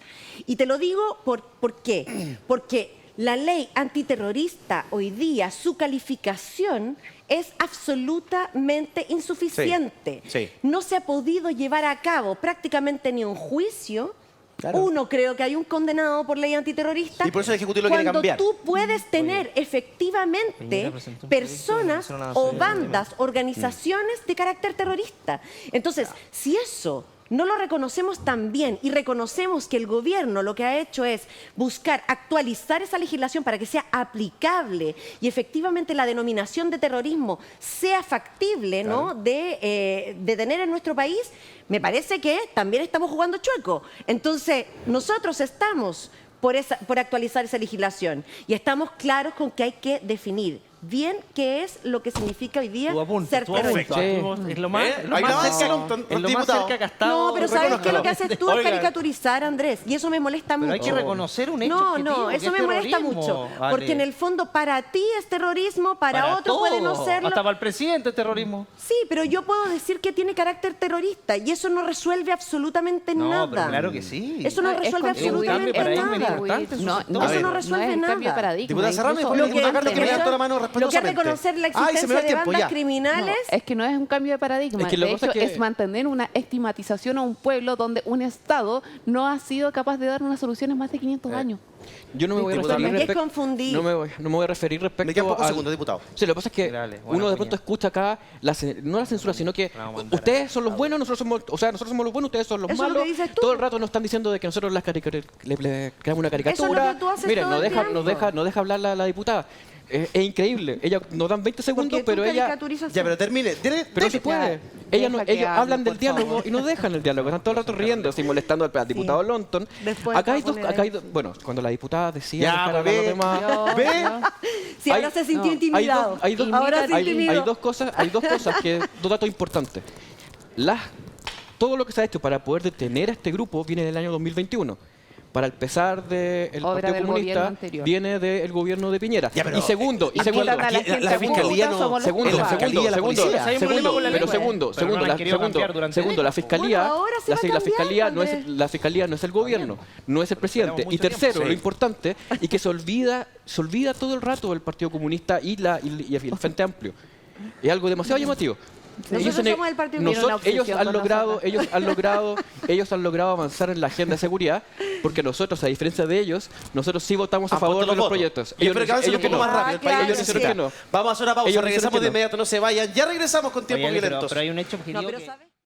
Y te lo digo ¿por qué? Porque la ley antiterrorista hoy día, su calificación es absolutamente insuficiente. Sí. No se ha podido llevar a cabo prácticamente ni un juicio. Claro. Uno, creo que hay un condenado por ley antiterrorista. Y por eso el Ejecutivo lo quiere cambiar. Cuando tú puedes tener efectivamente personas o bandas, organizaciones de carácter terrorista. Entonces, si eso no lo reconocemos tan bien y reconocemos que el gobierno lo que ha hecho es buscar actualizar esa legislación para que sea aplicable y efectivamente la denominación de terrorismo sea factible, ¿no?, de tener en nuestro país, me parece que también estamos jugando chueco. Entonces, nosotros estamos por actualizar esa legislación y estamos claros con que hay que definir bien qué es lo que significa hoy día ser terrorista. Es lo más cerca que ha estado. No, pero ¿sabes qué? Lo que haces tú es caricaturizar, Andrés, y eso me molesta mucho. Pero hay que reconocer un hecho objetivo, No, eso me molesta mucho, porque en el fondo para ti es terrorismo, para otro puede no serlo. Hasta para el presidente es terrorismo. Sí, pero yo puedo decir que tiene carácter terrorista y eso no resuelve absolutamente nada. Pero claro que sí. Eso no resuelve absolutamente nada. No, eso no resuelve nada. Diputada Serrano, ¿y por qué levantó la mano Lo que es reconocer la existencia de bandas criminales. No, es que no es un cambio de paradigma. Es que lo de que pasa hecho, es mantener una estigmatización a un pueblo donde un Estado no ha sido capaz de dar una solución en más de 500 años. Yo no me voy a Diputado, referir ¿por qué es confundir? no me voy a referir respecto Me quedan pocos al- segundos, diputado. Sí, lo que pasa es que Dale, buena uno de puña. pronto escucha acá, no la censura, sino que Vamos a mandar ustedes son los buenos, nosotros somos los buenos, ustedes son los Eso es lo malos. que dices tú. Todo el rato nos están diciendo de que nosotros le creamos una caricatura. que tú haces Miren, todo el tiempo. no deja hablar la diputada. Es increíble. Ella nos dan 20 segundos, Porque tú pero ella... caricaturizas Ya, pero termine. Pero no se puede. Ellos que ellos hable, hablan del por diálogo favor. y no dejan el diálogo. Están todo el rato riendo, así molestando al diputado Lonton. Después Acá va hay a dos, poner acá hay ahí. dos- bueno, cuando la diputada decía Ya, dejar pues, hablar a los ve. demás. ¿Ve? Si ahora Hay- se sintió no, intimidado. Ahora se hay intimidó. dos cosas, dos datos importantes. Todo lo que se ha hecho para poder detener a este grupo viene del año 2021. Para el pesar del Obra Partido del Comunista, gobierno anterior. viene del gobierno de Piñera. Ya, pero, y segundo, Aquí dan a la aquí gente la a fiscalía gusto, no- somos los segundo, la culpables. fiscalía, la policía. Hay un problema con la pero lengua. segundo, Pero no la han querido cambiar durante décadas. la fiscalía, Bueno, ahora se va a la fiscalía cambiar, no es Andrés. la fiscalía no es el gobierno, no es el presidente. Esperamos Y mucho tercero, tiempo. lo Sí. importante y que se olvida todo el rato del Partido Comunista y el Frente Amplio. Es algo demasiado llamativo. Nosotros somos el Partido Comunista. Tiene una ellos obsesión han con logrado, nosotras. ellos han logrado avanzar en la agenda de seguridad, porque nosotros, a diferencia de ellos, nosotros sí votamos a Han favor puesto de los votos. proyectos. Y espero que avance un ellos poco no. más rápido. El país claro, lo ellos dijeron necesita. que no. Vamos a hacer una pausa. Ellos Regresamos dijeron de que no. inmediato. No se vayan. Ya regresamos con tiempos Oye, Ale, violentos. pero hay un hecho objetivo No, pero que- ¿sabes?